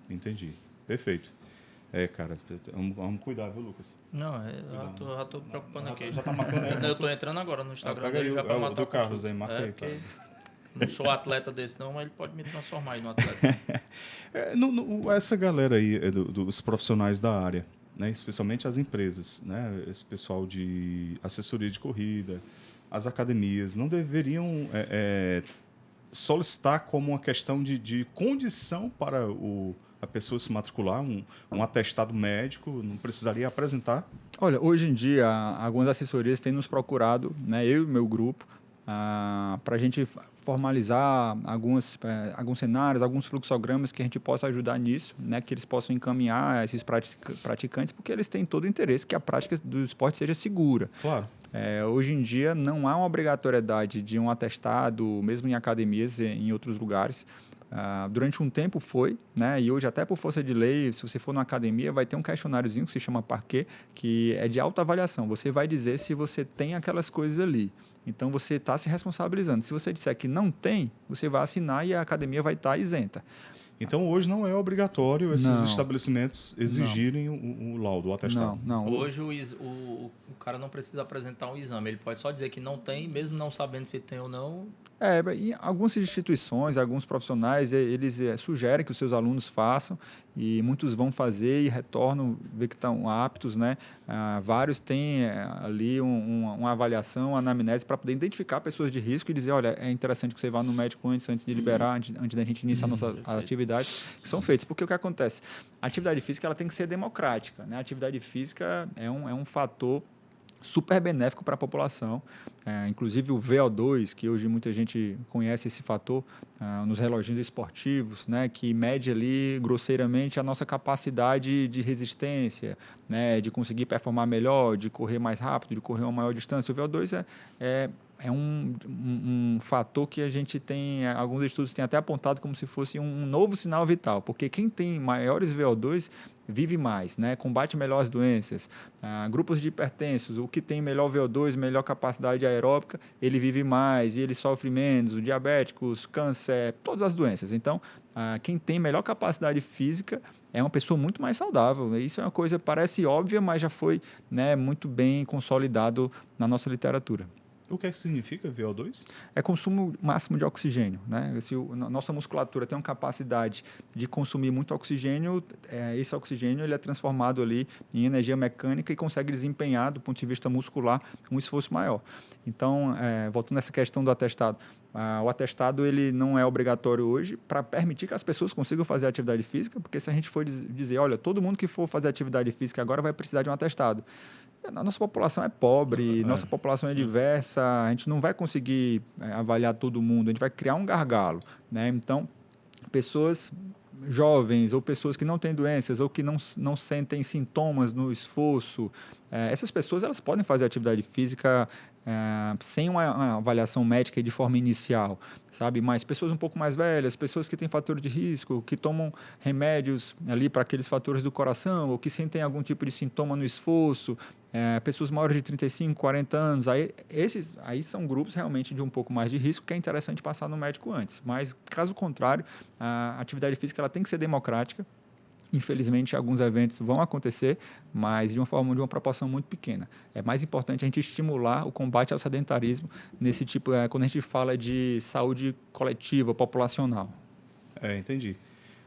Entendi. Perfeito. Cara, vamos cuidar, viu, Lucas? Não, já tô preocupando aqui. Já tá marcando aí. Eu tô entrando agora no Instagram Pega dele aí já pra matar do Carlos aí, marca aí, cara. Não sou atleta desse não, mas ele pode me transformar aí no atleta. Essa galera aí dos profissionais da área, né, especialmente as empresas, né, esse pessoal de assessoria de corrida, as academias, não deveriam solicitar como uma questão de condição para a pessoa se matricular, um atestado médico, não precisaria apresentar? Olha, hoje em dia, algumas assessorias têm nos procurado, né, eu e meu grupo, para a gente formalizar alguns cenários, alguns fluxogramas que a gente possa ajudar nisso, né, que eles possam encaminhar esses praticantes, porque eles têm todo o interesse que a prática do esporte seja segura. Claro. Hoje em dia, não há uma obrigatoriedade de um atestado, mesmo em academias e em outros lugares. Durante um tempo foi, né? E hoje até por força de lei, se você for numa academia, vai ter um questionáriozinho que se chama Parquet, que é de autoavaliação. Você vai dizer se você tem aquelas coisas ali. Então, você está se responsabilizando. Se você disser que não tem, você vai assinar e a academia vai estar isenta. Então, hoje não é obrigatório esses Não. estabelecimentos exigirem o laudo, o atestado. Não. Hoje o cara não precisa apresentar um exame, ele pode só dizer que não tem, mesmo não sabendo se tem ou não. Em algumas instituições, alguns profissionais, eles sugerem que os seus alunos façam e muitos vão fazer e retornam, ver que estão aptos, né? Vários têm ali uma avaliação, uma anamnese para poder identificar pessoas de risco e dizer, olha, é interessante que você vá no médico antes de liberar, antes da gente iniciar nossas atividades que são feitas. Porque o que acontece? A atividade física ela tem que ser democrática, né? A atividade física é um fator super benéfico para a população. Inclusive o VO2, que hoje muita gente conhece esse fator nos reloginhos esportivos, né, que mede ali grosseiramente a nossa capacidade de resistência, né, de conseguir performar melhor, de correr mais rápido, de correr uma maior distância. O VO2 é um fator que a gente tem, alguns estudos têm até apontado como se fosse um novo sinal vital, porque quem tem maiores VO2 vive mais, né? Combate melhor as doenças. Grupos de hipertensos, o que tem melhor VO2, melhor capacidade aeróbica, ele vive mais e ele sofre menos. Os diabéticos, câncer, todas as doenças. Então, quem tem melhor capacidade física é uma pessoa muito mais saudável. Isso é uma coisa, parece óbvia, mas já foi, né, muito bem consolidado na nossa literatura. O que é que significa VO2? É consumo máximo de oxigênio, né? Se a nossa musculatura tem uma capacidade de consumir muito oxigênio, esse oxigênio ele é transformado ali em energia mecânica e consegue desempenhar, do ponto de vista muscular, um esforço maior. Então, voltando nessa questão do atestado, o atestado ele não é obrigatório hoje para permitir que as pessoas consigam fazer atividade física, porque se a gente for dizer, olha, todo mundo que for fazer atividade física agora vai precisar de um atestado. A nossa população é pobre, nossa população é diversa, a gente não vai conseguir avaliar todo mundo, a gente vai criar um gargalo, né? Então, pessoas jovens ou pessoas que não têm doenças ou que não sentem sintomas no esforço, essas pessoas elas podem fazer atividade física sem uma avaliação médica de forma inicial, sabe? Mas pessoas um pouco mais velhas, pessoas que têm fator de risco, que tomam remédios ali para aqueles fatores do coração ou que sentem algum tipo de sintoma no esforço, pessoas maiores de 35, 40 anos, esses aí são grupos realmente de um pouco mais de risco que é interessante passar no médico antes. Mas, caso contrário, a atividade física ela tem que ser democrática. Infelizmente, alguns eventos vão acontecer, mas de uma proporção muito pequena. É mais importante a gente estimular o combate ao sedentarismo nesse tipo, quando a gente fala de saúde coletiva, populacional. Entendi.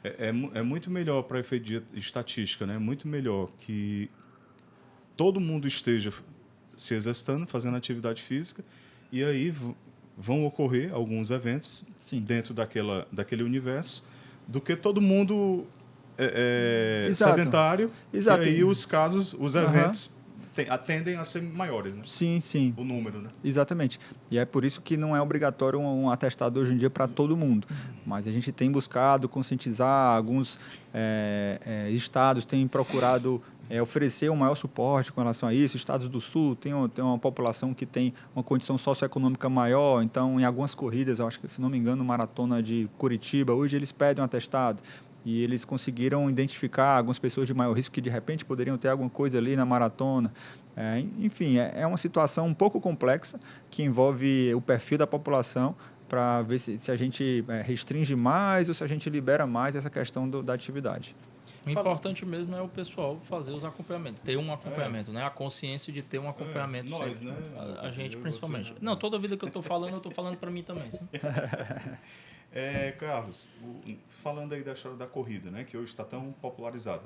É muito melhor para efeito de estatística, né? Muito melhor que todo mundo esteja se exercitando, fazendo atividade física, e aí vão ocorrer alguns eventos Sim. dentro daquele universo do que todo mundo Exato. sedentário. Exato. E aí os eventos tendem a ser maiores, né? Sim, sim. O número, né? Exatamente. E é por isso que não é obrigatório um atestado hoje em dia para todo mundo. Mas a gente tem buscado conscientizar, alguns estados têm procurado oferecer um maior suporte com relação a isso. Estados do Sul tem uma população que tem uma condição socioeconômica maior, então em algumas corridas, eu acho que, se não me engano, maratona de Curitiba, hoje eles pedem um atestado. E eles conseguiram identificar algumas pessoas de maior risco que, de repente, poderiam ter alguma coisa ali na maratona. Enfim, é uma situação um pouco complexa que envolve o perfil da população para ver se a gente restringe mais ou se a gente libera mais essa questão da atividade. O importante mesmo é o pessoal fazer os acompanhamentos, ter um acompanhamento, né? A consciência de ter um acompanhamento. Nós, sempre. né? A gente, Eu e principalmente. você, né? Não, toda vida que eu estou falando para mim também. Carlos, falando aí da história da corrida, né, que hoje está tão popularizada,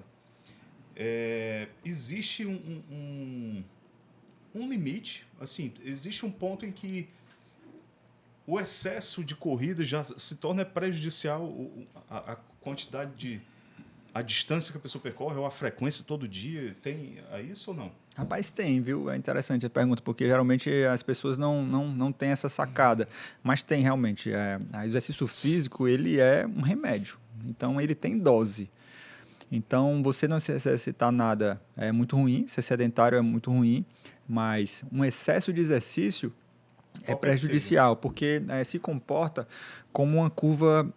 existe um limite, assim, existe um ponto em que o excesso de corrida já se torna prejudicial a quantidade a distância que a pessoa percorre ou a frequência todo dia, tem isso ou não? Rapaz, tem, viu? É interessante a pergunta, porque geralmente as pessoas não têm essa sacada. Mas tem, realmente. O exercício físico, ele é um remédio. Então, ele tem dose. Então, você não se exercitar nada é muito ruim, ser sedentário é muito ruim, mas um excesso de exercício é prejudicial, porque se comporta como uma curva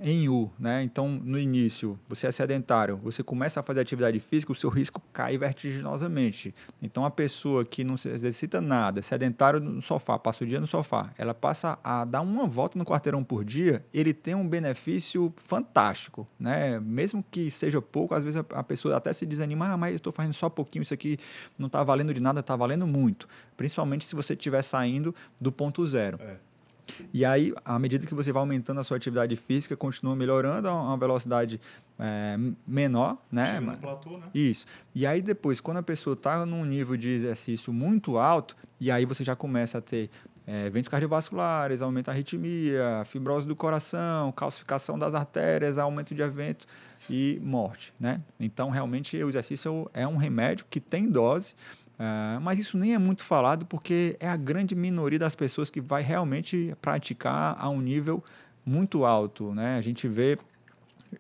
em U, né? Então, no início, você é sedentário, você começa a fazer atividade física, o seu risco cai vertiginosamente. Então, a pessoa que não se exercita nada, sedentário no sofá, passa o dia no sofá, ela passa a dar uma volta no quarteirão por dia, ele tem um benefício fantástico, né? Mesmo que seja pouco, às vezes a pessoa até se desanima, mas estou fazendo só pouquinho, isso aqui não está valendo de nada, está valendo muito. Principalmente se você estiver saindo do ponto zero. E aí, à medida que você vai aumentando a sua atividade física, continua melhorando a uma velocidade menor, né? Chega no platô, né? Isso. E aí depois, quando a pessoa está num nível de exercício muito alto, e aí você já começa a ter eventos cardiovasculares, aumento da arritmia, fibrose do coração, calcificação das artérias, aumento de evento e morte, né? Então, realmente, o exercício é um remédio que tem dose, mas isso nem é muito falado porque é a grande minoria das pessoas que vai realmente praticar a um nível muito alto, né? A gente vê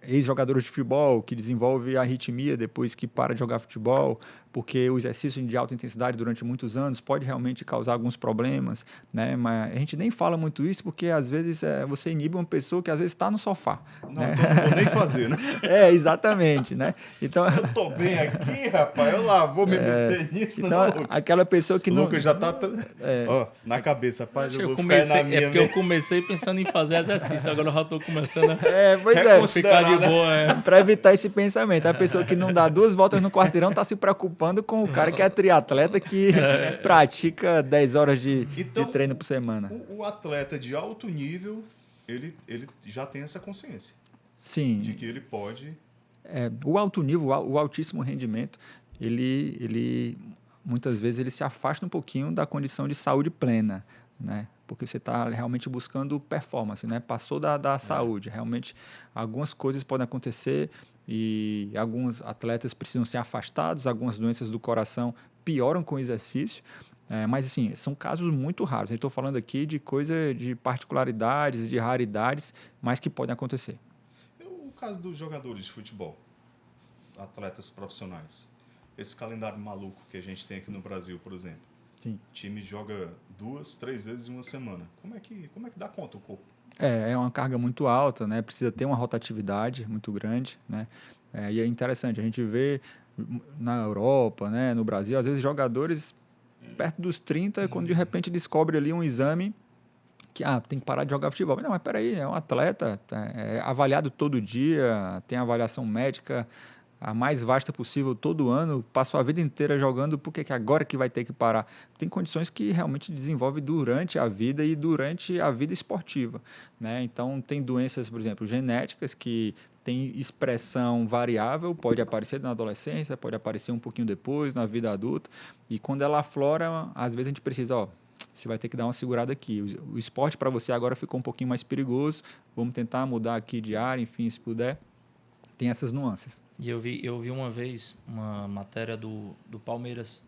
ex-jogadores de futebol que desenvolvem arritmia depois que para de jogar futebol, porque o exercício de alta intensidade durante muitos anos pode realmente causar alguns problemas, né? Mas a gente nem fala muito isso porque às vezes você inibe uma pessoa que às vezes está no sofá. Não, né? Então não vou nem fazer, né? Exatamente, né? Então, eu tô bem aqui, rapaz, eu lá vou me meter nisso. Então, aquela pessoa que não... Lucas já tá na cabeça, rapaz, eu vou comecei, ficar na minha. porque eu comecei pensando em fazer exercício, agora eu já tô começando a pois é, ficar de boa. Para evitar esse pensamento. A pessoa que não dá 2 voltas no quarteirão está se preocupando com o cara que é triatleta que pratica 10 horas de treino por semana. O atleta de alto nível, ele já tem essa consciência. Sim. De que ele pode... O alto nível, o altíssimo rendimento, ele muitas vezes ele se afasta um pouquinho da condição de saúde plena, né? Porque você está realmente buscando performance, né? Passou da saúde. Realmente, algumas coisas podem acontecer e alguns atletas precisam ser afastados, algumas doenças do coração pioram com o exercício, mas assim, são casos muito raros. Estou falando aqui de coisa de particularidades, de raridades, mas que podem acontecer. O caso dos jogadores de futebol, atletas profissionais, esse calendário maluco que a gente tem aqui no Brasil, por exemplo. Sim. O time joga 2, 3 vezes em uma semana. Como é que dá conta o corpo? É uma carga muito alta, né? Precisa ter uma rotatividade muito grande, né? E é interessante, a gente vê na Europa, né? No Brasil, às vezes jogadores perto dos 30, quando de repente descobre ali um exame que tem que parar de jogar futebol. Não, mas peraí, é um atleta, é avaliado todo dia, tem avaliação médica a mais vasta possível todo ano, passou a vida inteira jogando, por que agora que vai ter que parar? Tem condições que realmente desenvolve durante a vida e durante a vida esportiva, né? Então, tem doenças, por exemplo, genéticas que tem expressão variável, pode aparecer na adolescência, pode aparecer um pouquinho depois, na vida adulta, e quando ela aflora, às vezes a gente precisa, você vai ter que dar uma segurada aqui. O esporte para você agora ficou um pouquinho mais perigoso, vamos tentar mudar aqui de área, enfim, se puder. Tem essas nuances. E eu vi uma vez uma matéria do Palmeiras,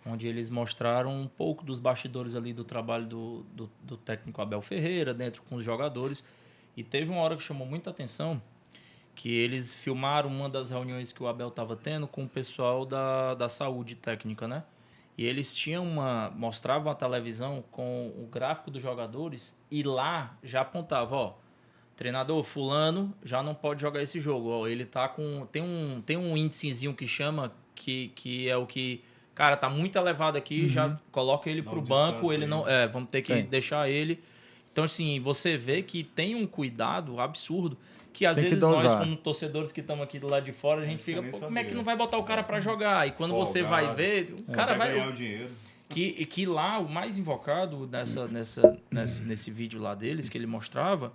onde eles mostraram um pouco dos bastidores ali do trabalho do técnico Abel Ferreira, dentro com os jogadores. E teve uma hora que chamou muita atenção, que eles filmaram uma das reuniões que o Abel estava tendo com o pessoal da saúde técnica, né? E eles mostravam a televisão com o gráfico dos jogadores e lá já apontava, ó, treinador fulano já não pode jogar esse jogo, ó, ele tá com... Tem um índicezinho que chama, que é o que... Cara, tá muito elevado aqui, já coloca ele pro banco, ele não... vamos ter que deixar ele... Então, assim, você vê que tem um cuidado absurdo que às vezes nós, como torcedores que estamos aqui do lado de fora, a gente fica, pô, como é que não vai botar o cara para jogar? E quando você vai ver, o cara vai ganhar o dinheiro. Que lá, o mais invocado nesse vídeo lá deles, que ele mostrava,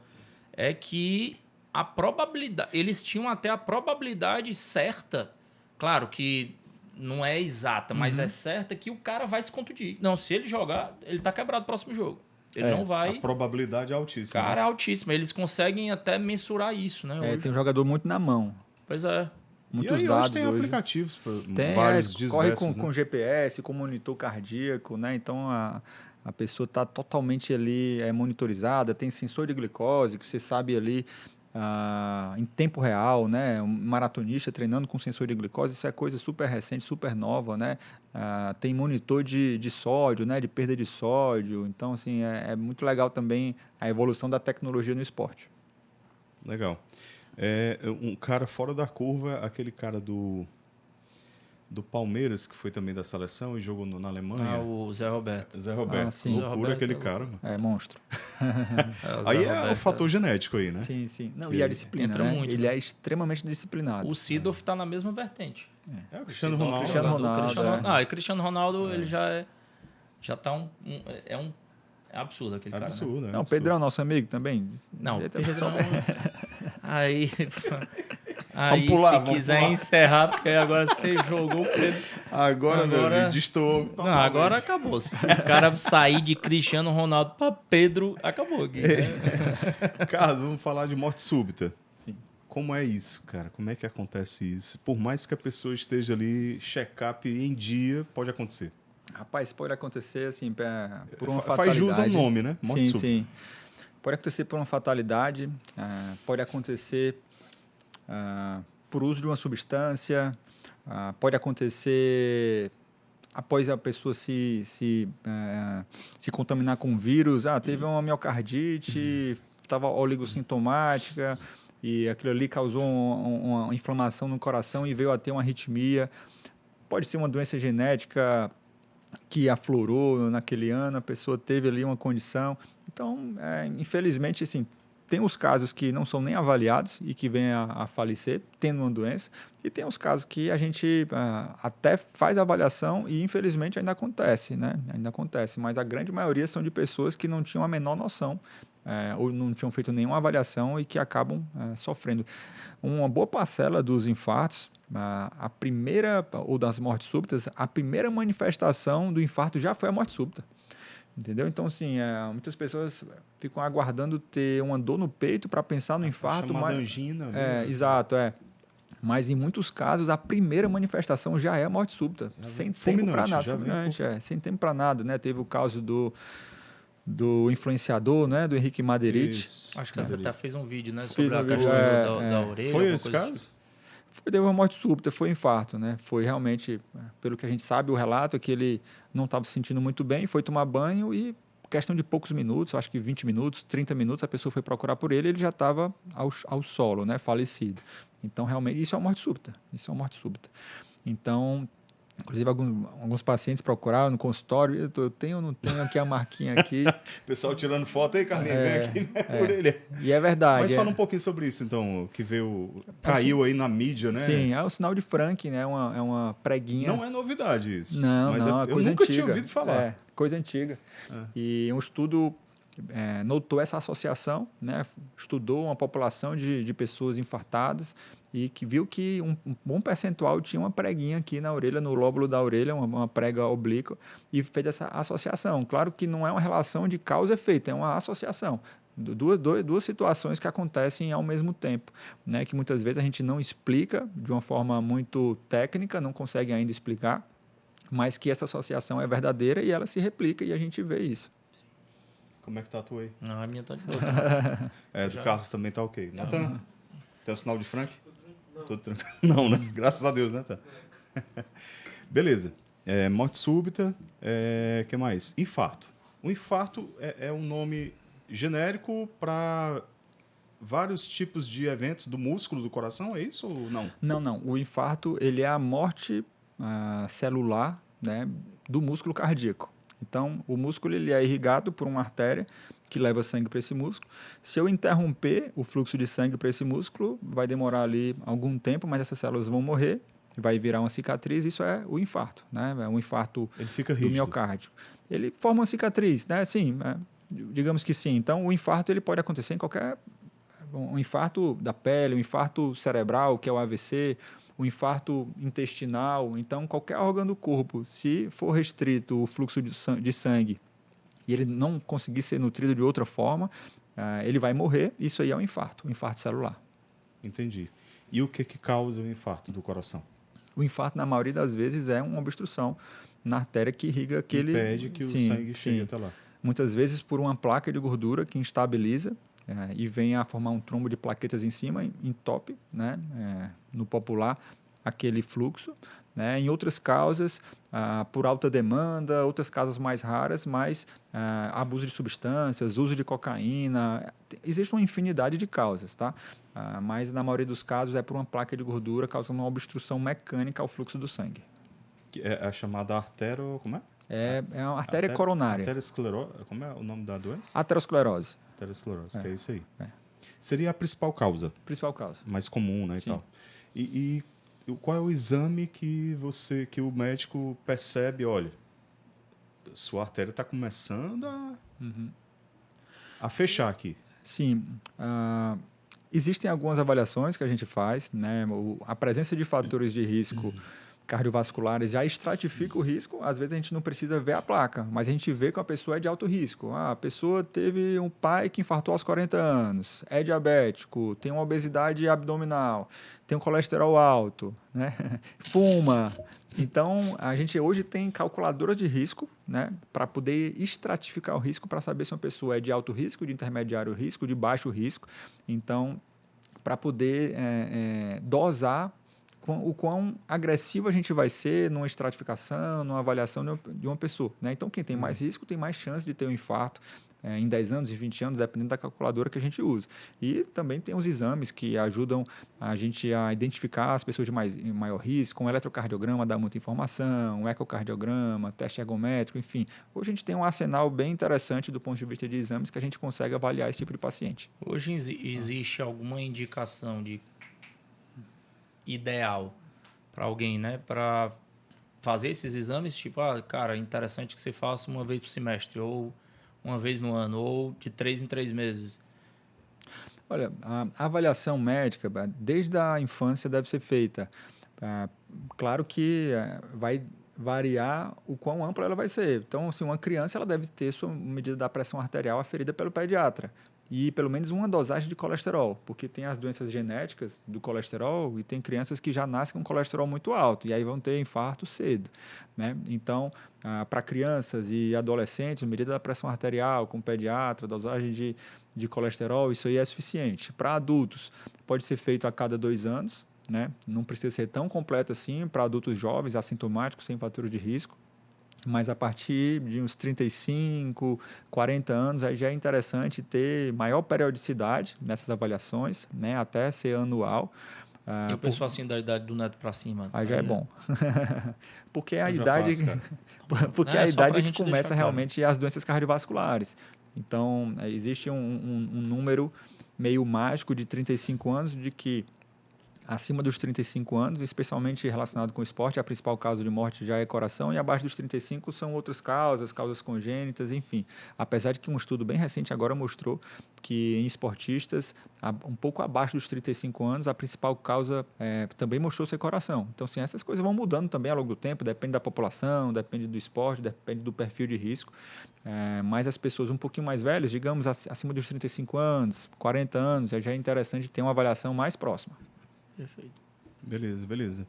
é que a probabilidade... Eles tinham até a probabilidade certa, claro que não é exata, mas é certa que o cara vai se contundir. Não, se ele jogar, ele tá quebrado no próximo jogo. Ele não vai... A probabilidade é altíssima. Cara, é altíssima. Eles conseguem até mensurar isso, né? Tem um jogador muito na mão. Pois é. Muitos e aí, dados hoje tem aplicativos para vários corre diversos, com GPS, com monitor cardíaco, né? Então a pessoa está totalmente ali monitorizada, tem sensor de glicose, que você sabe ali em tempo real, né? Um maratonista treinando com sensor de glicose, isso é coisa super recente, super nova, né? Tem monitor de sódio, né? De perda de sódio. Então, assim, é muito legal também a evolução da tecnologia no esporte. Legal. Um cara fora da curva, aquele cara do Palmeiras, que foi também da seleção e jogou na Alemanha. O Zé Roberto. Zé Roberto. Sim. Loucura Roberto aquele cara, mano. É monstro. Aí é o fator genético aí, né? Sim, sim. Não, e a disciplina, entra né? muito, Ele né? é extremamente disciplinado. O Seedorf está na mesma vertente. O Cristiano O Ronaldo. Cristiano Ronaldo, e Cristiano Ronaldo, ele já tá é absurdo aquele cara. Absurdo, Né? né? Não, o Absurdo. Pedrão, nosso amigo também. Não, Ele Pedrão... Aí Vamos pular, se vamos quiser pular. encerrar, porque agora você jogou o Pedro. Agora, meu amigo, destoou. Não, agora acabou. Se o cara sair de Cristiano Ronaldo para Pedro, acabou aqui. Carlos, vamos falar de morte súbita. Sim. Como é isso, cara? Como é que acontece isso? Por mais que a pessoa esteja ali, check-up em dia, pode acontecer. Rapaz, pode acontecer assim, por uma Faz fatalidade. jus ao nome, né? Morte Sim, súbita. sim. Pode acontecer por uma fatalidade, pode acontecer por uso de uma substância, pode acontecer após a pessoa se contaminar com vírus. Teve uma miocardite, estava oligossintomática e aquilo ali causou uma inflamação no coração e veio a ter uma arritmia. Pode ser uma doença genética que aflorou naquele ano, a pessoa teve ali uma condição. Então, infelizmente, assim, tem os casos que não são nem avaliados e que vêm a falecer tendo uma doença, e tem os casos que a gente até faz a avaliação e, infelizmente, ainda acontece, né? Ainda acontece, mas a grande maioria são de pessoas que não tinham a menor noção ou não tinham feito nenhuma avaliação e que acabam sofrendo. Uma boa parcela dos infartos, a primeira, ou das mortes súbitas, a primeira manifestação do infarto já foi a morte súbita. Entendeu? Então, assim, muitas pessoas ficam aguardando ter uma dor no peito para pensar no infarto. Chamada angina. Né? Exato, Mas, em muitos casos, a primeira manifestação já é a morte súbita. Sem tempo para nada. Sem tempo para nada, né? Teve o caso do influenciador, né? Do Henrique Maderite. Acho que você até fez um vídeo, né? Sobre a questão da orelha. Foi esse caso? Tipo. Deu uma morte súbita, foi infarto, né? Foi realmente, pelo que a gente sabe, o relato é que ele não estava se sentindo muito bem, foi tomar banho e, questão de poucos minutos, acho que 20 minutos, 30 minutos, a pessoa foi procurar por ele já estava ao solo, né? Falecido. Então, realmente, isso é uma morte súbita. Então, inclusive, alguns pacientes procuraram no consultório, eu tenho ou não tenho aqui a marquinha aqui. O pessoal tirando foto, aí, Carlinhos, vem aqui, né? Orelha. E é verdade. Mas fala um pouquinho sobre isso, então, que caiu aí na mídia, né? Sim, é o sinal de Frank, né? É uma preguinha. Não é novidade isso. Não, mas é eu coisa nunca antiga. tinha ouvido falar. Coisa antiga. E um estudo notou essa associação, né? Estudou uma população de pessoas infartadas e que viu que um bom percentual tinha uma preguinha aqui na orelha, no lóbulo da orelha, uma prega oblíqua, e fez essa associação. Claro que não é uma relação de causa e efeito, é uma associação. Duas situações que acontecem ao mesmo tempo, né? Que muitas vezes a gente não explica de uma forma muito técnica, não consegue ainda explicar, mas que essa associação é verdadeira e ela se replica e a gente vê isso. Como é que tá a tua aí? Não, a minha tá de boa. Do Carlos também tá ok. Natan, tem o sinal de Frank? Tudo tranquilo. Não, né? Graças a Deus, né, Natan? Beleza. Morte súbita. Que mais? Infarto. O infarto é um nome genérico para vários tipos de eventos do músculo do coração, é isso ou não? Não. O infarto, ele é a morte celular, né, do músculo cardíaco. Então, o músculo ele é irrigado por uma artéria que leva sangue para esse músculo. Se eu interromper o fluxo de sangue para esse músculo, vai demorar ali algum tempo, mas essas células vão morrer, vai virar uma cicatriz. Isso é o infarto, né? É um infarto ele fica do miocárdio. Ele forma uma cicatriz, né? Sim, digamos que sim. Então, o infarto ele pode acontecer em qualquer... Um infarto da pele, um infarto cerebral, que é o AVC, um infarto intestinal. Então, qualquer órgão do corpo, se for restrito o fluxo de sangue e ele não conseguir ser nutrido de outra forma, ele vai morrer. Isso aí é um infarto celular. Entendi. E o que causa o infarto do coração? O infarto, na maioria das vezes, é uma obstrução na artéria que irriga aquele... Impede que o sangue chegue até lá. Muitas vezes por uma placa de gordura que instabiliza e vem a formar um trombo de plaquetas em cima, entope, né? No popular, aquele fluxo. Né? Em outras causas, por alta demanda, outras causas mais raras, mas abuso de substâncias, uso de cocaína, existe uma infinidade de causas, tá? Mas na maioria dos casos é por uma placa de gordura causando uma obstrução mecânica ao fluxo do sangue. É a chamada artério... Como é? É uma artéria coronária. Arteriosclerose. Como é o nome da doença? Aterosclerose. Aterosclerose, que é isso aí. Seria a principal causa. Principal causa. Mais comum, né? E tal. E qual é o exame que o médico percebe? Olha, sua artéria está começando a fechar aqui. Sim. Existem algumas avaliações que a gente faz, né? A presença de fatores de risco cardiovasculares já estratifica o risco. Às vezes a gente não precisa ver a placa, mas a gente vê que a pessoa é de alto risco. A pessoa teve um pai que infartou aos 40 anos, é diabético, tem uma obesidade abdominal, tem um colesterol alto, né? Fuma. Então, a gente hoje tem calculadoras de risco, né, para poder estratificar o risco, para saber se uma pessoa é de alto risco, de intermediário risco, de baixo risco. Então, para poder dosar o quão agressivo a gente vai ser numa estratificação, numa avaliação de uma pessoa. Né? Então, quem tem mais risco tem mais chance de ter um infarto em 10 anos, em 20 anos, dependendo da calculadora que a gente usa. E também tem os exames que ajudam a gente a identificar as pessoas de maior risco, um eletrocardiograma dá muita informação, um ecocardiograma, teste ergométrico, enfim. Hoje a gente tem um arsenal bem interessante do ponto de vista de exames que a gente consegue avaliar esse tipo de paciente. Hoje existe alguma indicação de ideal para alguém, né, para fazer esses exames, tipo, cara, é interessante que você faça uma vez por semestre, ou uma vez no ano, ou de 3 em 3 meses? Olha, a avaliação médica, desde a infância, deve ser feita. Claro que vai variar o quão ampla ela vai ser. Então, assim, uma criança ela deve ter sua medida da pressão arterial aferida pelo pediatra. E pelo menos uma dosagem de colesterol, porque tem as doenças genéticas do colesterol e tem crianças que já nascem com colesterol muito alto e aí vão ter infarto cedo. Né? Então, para crianças e adolescentes, medida da pressão arterial com pediatra, dosagem de colesterol, isso aí é suficiente. Para adultos, pode ser feito a cada 2 anos, né? Não precisa ser tão completo assim para adultos jovens, assintomáticos, sem fatores de risco. Mas a partir de uns 35, 40 anos, aí já é interessante ter maior periodicidade nessas avaliações, né, até ser anual. E o pessoal assim da idade do Neto para cima? Aí já é bom. Porque a idade, porque a idade que começa realmente as doenças cardiovasculares. Então, existe um número meio mágico de 35 anos de que acima dos 35 anos, especialmente relacionado com o esporte, a principal causa de morte já é coração, e abaixo dos 35 são outras causas congênitas, enfim. Apesar de que um estudo bem recente agora mostrou que em esportistas, um pouco abaixo dos 35 anos, a principal causa também mostrou ser coração. Então, assim, essas coisas vão mudando também ao longo do tempo, depende da população, depende do esporte, depende do perfil de risco. Mas as pessoas um pouquinho mais velhas, digamos, acima dos 35 anos, 40 anos, já é interessante ter uma avaliação mais próxima. Perfeito. Beleza.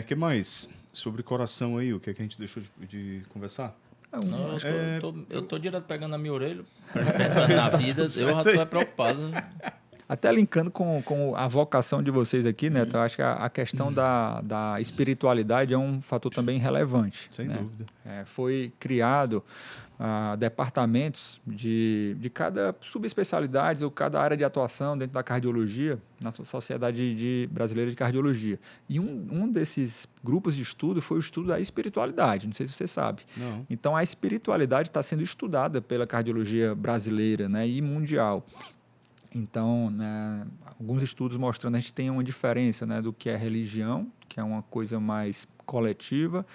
Que mais? Sobre coração aí, o que é que a gente deixou de conversar? Não, eu tô direto pegando a minha orelha, pensando na vida, eu já tô preocupado. Até linkando com a vocação de vocês aqui, Neto, eu acho que a questão da espiritualidade é um fator também relevante. Sem dúvida. Foi criado departamentos de cada subespecialidade ou cada área de atuação dentro da cardiologia, na Sociedade Brasileira de Cardiologia. E um desses grupos de estudo foi o estudo da espiritualidade, não sei se você sabe. Não. Então, a espiritualidade está sendo estudada pela cardiologia brasileira, né, e mundial. Então, né, alguns estudos mostrando a gente tem uma diferença, né, do que é religião, que é uma coisa mais coletiva,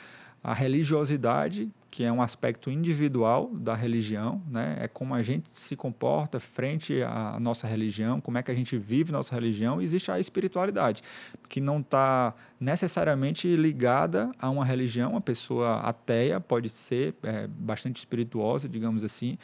a religiosidade, que é um aspecto individual da religião, né, é como a gente se comporta frente à nossa religião, como é que a gente vive nossa religião, e existe a espiritualidade, que não está necessariamente ligada a uma religião. Uma pessoa ateia pode ser bastante espirituosa, digamos assim.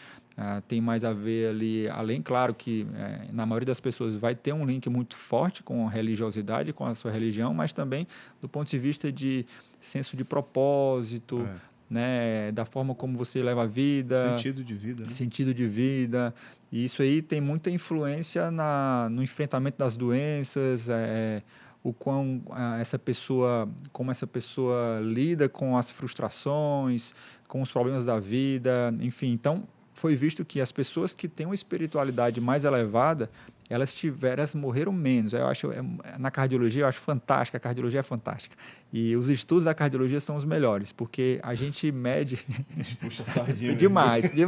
Tem mais a ver ali, além, claro que na maioria das pessoas vai ter um link muito forte com a religiosidade, com a sua religião, mas também do ponto de vista de senso de propósito, né, da forma como você leva a vida. Sentido de vida. Né? Sentido de vida. E isso aí tem muita influência no enfrentamento das doenças, como essa pessoa lida com as frustrações, com os problemas da vida, enfim. Então, foi visto que as pessoas que têm uma espiritualidade mais elevada, elas morreram menos. Eu acho, na cardiologia, eu acho fantástica, a cardiologia é fantástica. E os estudos da cardiologia são os melhores, porque a gente mede... Puxa sardinha. demais. Né?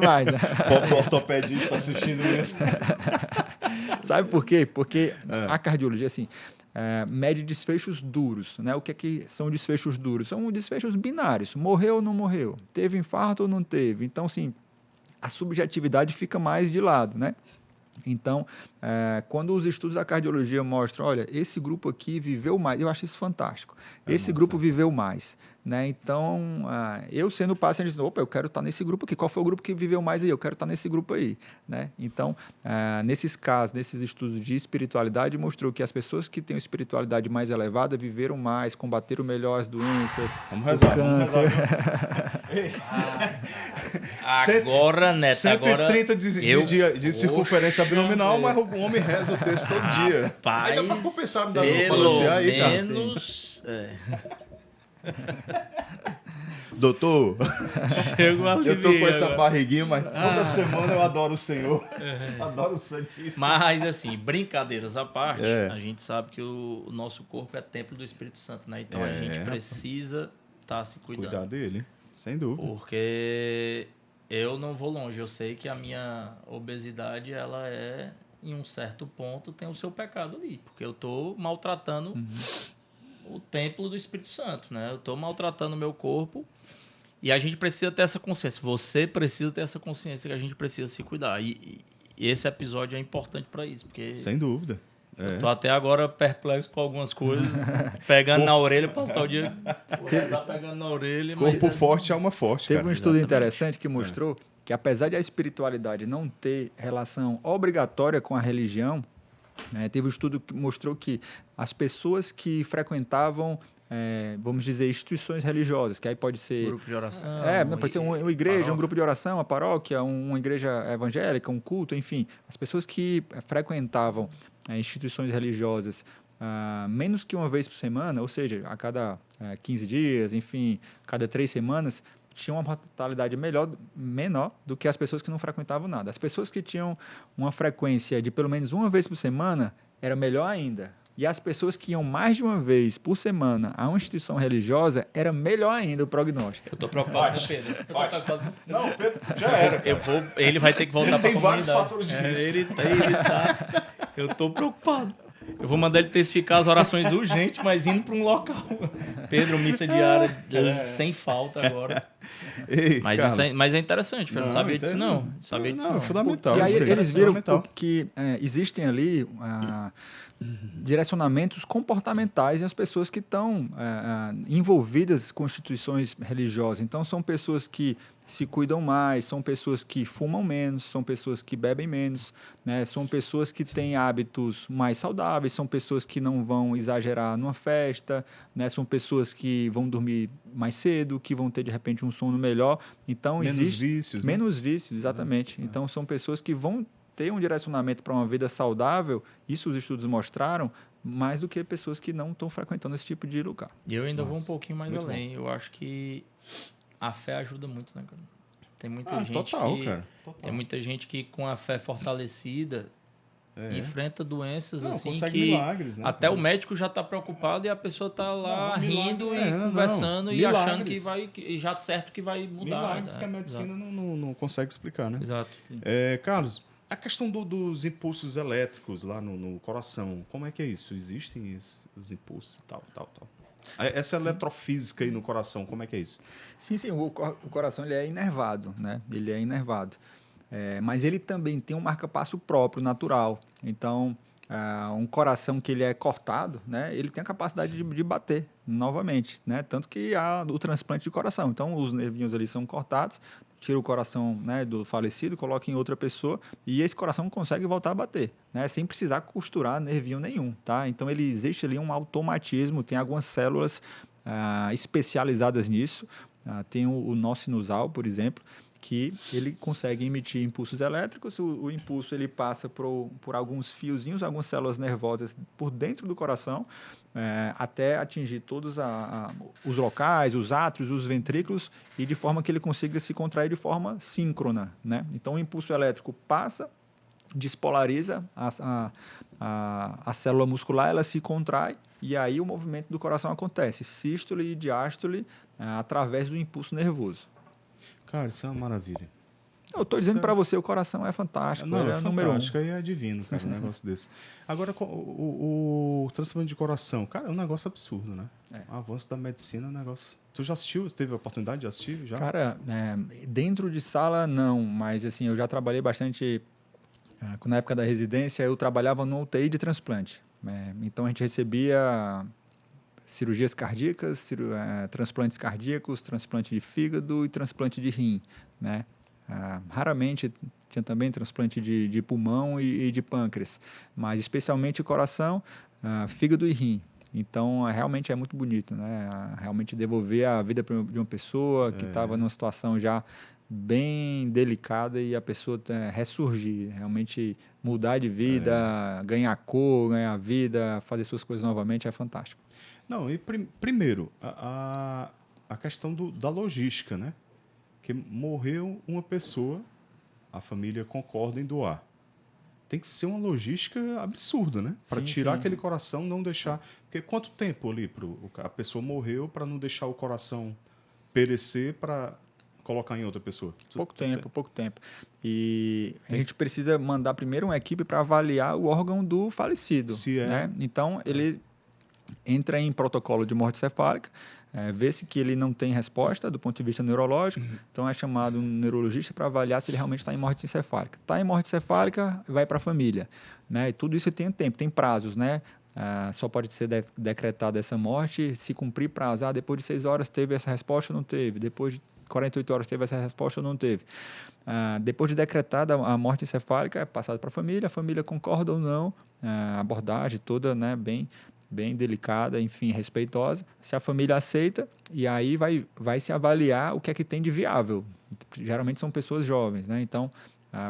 O ortopedista está assistindo isso. Sabe por quê? Porque a cardiologia, assim... mede desfechos duros, né? O que é que são desfechos duros? São desfechos binários. Morreu ou não morreu? Teve infarto ou não teve? Então, assim, a subjetividade fica mais de lado, né? Então, quando os estudos da cardiologia mostram, olha, esse grupo aqui viveu mais, eu acho isso fantástico. Esse grupo viveu mais, né? Então, eu sendo paciente, opa, eu quero estar nesse grupo aqui. Qual foi o grupo que viveu mais aí? Eu quero estar nesse grupo aí, né? Então, nesses casos, nesses estudos de espiritualidade, mostrou que as pessoas que têm uma espiritualidade mais elevada viveram mais, combateram melhor as doenças, vamos rezar. Agora, Neto, 130 de circunferência abdominal, mas o homem reza o texto todo dia. Rapaz, aí dá pra compensar, não dá pra balancear aí, cara. Menos... Doutor, eu tô com essa agora. barriguinha, mas toda semana eu adoro o Senhor. Adoro o Santíssimo. Mas, assim, brincadeiras à parte, a gente sabe que o nosso corpo é templo do Espírito Santo, né? Então a gente precisa estar se cuidando. Cuidar dele, sem dúvida. Porque eu não vou longe. Eu sei que a minha obesidade, ela em um certo ponto, tem o seu pecado ali. Porque eu tô maltratando o templo do Espírito Santo, né? Eu tô maltratando o meu corpo. E a gente precisa ter essa consciência. Você precisa ter essa consciência que a gente precisa se cuidar. E esse episódio é importante para isso. Porque sem dúvida. Eu tô até agora perplexo com algumas coisas. Pegando na orelha, passar o dia... Tá pegando na orelha. Corpo forte, alma forte, Teve cara. um estudo interessante que mostrou que, apesar de a espiritualidade não ter relação obrigatória com a religião, teve um estudo que mostrou que as pessoas que frequentavam, vamos dizer, instituições religiosas, que aí pode ser... Grupo de oração. Pode ser uma igreja, paróquia. Um grupo de oração, uma paróquia, uma igreja evangélica, um culto, enfim. As pessoas que frequentavam instituições religiosas menos que uma vez por semana, ou seja, a cada 15 dias, enfim, cada 3 semanas, tinham uma mortalidade menor do que as pessoas que não frequentavam nada. As pessoas que tinham uma frequência de pelo menos uma vez por semana, era melhor ainda. E as pessoas que iam mais de uma vez por semana a uma instituição religiosa, era melhor ainda o prognóstico. Eu tô preocupado com o Pedro. Não, Pedro, já era. Ele vai ter que voltar para a comunidade. Tem vários fatores de risco. Ele tá. Eu tô preocupado. Eu vou mandar ele intensificar as orações urgentes, mas indo para um local. Pedro, missa diária sem falta agora. Ei, Mas é interessante, cara. Não sabia disso, não. Não sabia disso, não. É fundamental. E aí eles viram fundamental. que existem ali direcionamentos comportamentais em as pessoas que estão envolvidas com instituições religiosas. Então, são pessoas que se cuidam mais, são pessoas que fumam menos, são pessoas que bebem menos, né? São pessoas que têm hábitos mais saudáveis, são pessoas que não vão exagerar numa festa, né? São pessoas que vão dormir mais cedo, que vão ter, de repente, um sono melhor. Então, Menos vícios, né? Menos vícios, exatamente. Então, são pessoas que vão ter um direcionamento para uma vida saudável, isso os estudos mostraram, mais do que pessoas que não estão frequentando esse tipo de lugar. E eu ainda vou um pouquinho mais além. Eu acho que a fé ajuda muito, né, cara? Tem muita gente cara. Tem muita gente que com a fé fortalecida enfrenta doenças assim consegue que milagres, né, até também. o médico já está preocupado e a pessoa está lá rindo e conversando e milagres. achando que vai já certo que vai mudar. Milagres que a medicina não consegue explicar, né? Exato. Carlos, a questão dos impulsos elétricos lá no coração, como é que é isso? Existem os impulsos e tal. Essa eletrofísica aí no coração, como é que é isso? Sim, o coração ele é inervado, né? Ele é inervado. Mas ele também tem um marca-passo próprio, natural. Então, um coração que ele é cortado, né? Ele tem a capacidade de bater novamente, né? Tanto que há o transplante de coração. Então, os nervinhos ali são cortados, tira o coração, né, do falecido, coloca em outra pessoa e esse coração consegue voltar a bater, né, sem precisar costurar nervinho nenhum, tá? Então, ele existe ali um automatismo, tem algumas células especializadas nisso, tem o nó sinusal, por exemplo, que ele consegue emitir impulsos elétricos, o impulso ele passa por alguns fiozinhos, algumas células nervosas por dentro do coração, até atingir todos os locais, os átrios, os ventrículos, e de forma que ele consiga se contrair de forma síncrona, né? Então, o impulso elétrico passa, despolariza a célula muscular, ela se contrai, e aí o movimento do coração acontece, sístole e diástole, através do impulso nervoso. Cara, isso é uma maravilha. Eu estou dizendo para você, o coração é fantástico. Ele é o número 1. Acho que aí é divino, cara, um negócio desse. Agora, o transplante de coração, cara, é um negócio absurdo, né? O avanço da medicina é um negócio... Tu já assistiu? Você teve a oportunidade de assistir? Já? Cara, dentro de sala, não. Mas, assim, eu já trabalhei bastante... Na época da residência, eu trabalhava no UTI de transplante. Então, a gente recebia cirurgias cardíacas, transplantes cardíacos, transplante de fígado e transplante de rim, né? Raramente tinha também transplante de pulmão e de pâncreas, mas especialmente coração, fígado e rim. Então, realmente é muito bonito, né? Realmente devolver a vida de uma pessoa que estava numa situação já bem delicada e a pessoa ressurgir, realmente mudar de vida, ganhar cor, ganhar vida, fazer suas coisas novamente, é fantástico. Não, e primeiro, a questão da logística, né? Que morreu uma pessoa, a família concorda em doar. Tem que ser uma logística absurda, né? Para tirar aquele coração, não deixar... Porque quanto tempo ali a pessoa morreu para não deixar o coração perecer para colocar em outra pessoa? Pouco tempo. E a gente precisa mandar primeiro uma equipe para avaliar o órgão do falecido. Né? Então, ele entra em protocolo de morte cefálica, vê-se que ele não tem resposta do ponto de vista neurológico, então é chamado um neurologista para avaliar se ele realmente está em morte encefálica. Está em morte encefálica, vai para a família. Né? E tudo isso tem tempo, tem prazos, né? Só pode ser decretada essa morte se cumprir prazo. Depois de 6 horas teve essa resposta ou não teve? Depois de 48 horas teve essa resposta ou não teve? Depois de decretada a morte encefálica, é passado para a família concorda ou não, a abordagem toda, né, bem delicada, enfim, respeitosa. Se a família aceita, e aí vai se avaliar o que é que tem de viável. Geralmente são pessoas jovens, né? Então,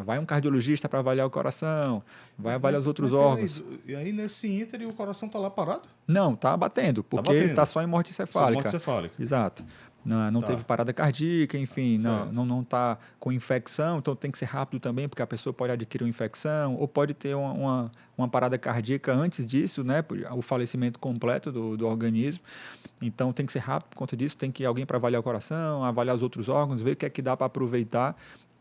vai um cardiologista para avaliar o coração, vai avaliar os outros órgãos. E aí, nesse ínter, o coração está lá parado? Não, está batendo, porque está só em morte encefálica. Só morte cefálica. Exato. Não teve parada cardíaca, enfim, não está com infecção, então tem que ser rápido também, porque a pessoa pode adquirir uma infecção, ou pode ter uma parada cardíaca antes disso, né, o falecimento completo do organismo. Então tem que ser rápido por conta disso, tem que ir alguém para avaliar o coração, avaliar os outros órgãos, ver o que é que dá para aproveitar.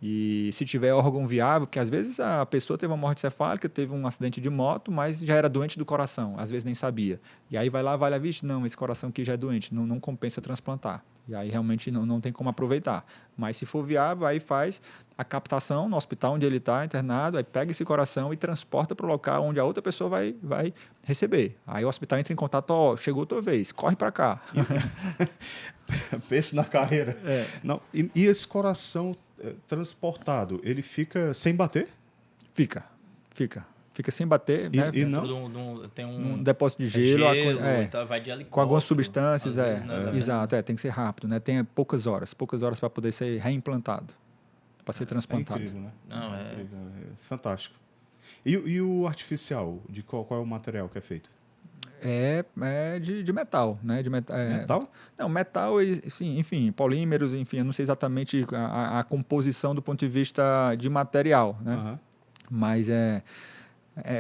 E se tiver órgão viável, porque às vezes a pessoa teve uma morte cefálica, teve um acidente de moto, mas já era doente do coração, às vezes nem sabia. E aí vai lá, vixe, não, esse coração aqui já é doente, não compensa transplantar. E aí realmente não tem como aproveitar. Mas se for viável, aí faz a captação no hospital onde ele está internado, aí pega esse coração e transporta para o local onde a outra pessoa vai receber. Aí o hospital entra em contato, ó, chegou a tua vez, corre para cá. Pense na carreira. Não, e esse coração transportado, ele fica sem bater? Fica sem bater, né? E não? Tem um depósito de gelo, então vai de helicóptero, com algumas substâncias, vezes, né? Exato, tem que ser rápido, né? Tem poucas horas para poder ser reimplantado, para ser transplantado. É incrível, né? Não, é fantástico. E o artificial, de qual é o material que é feito? É de metal, né? Metal? Não, metal, sim, enfim, polímeros, enfim, eu não sei exatamente a composição do ponto de vista de material, né? Uhum. Mas é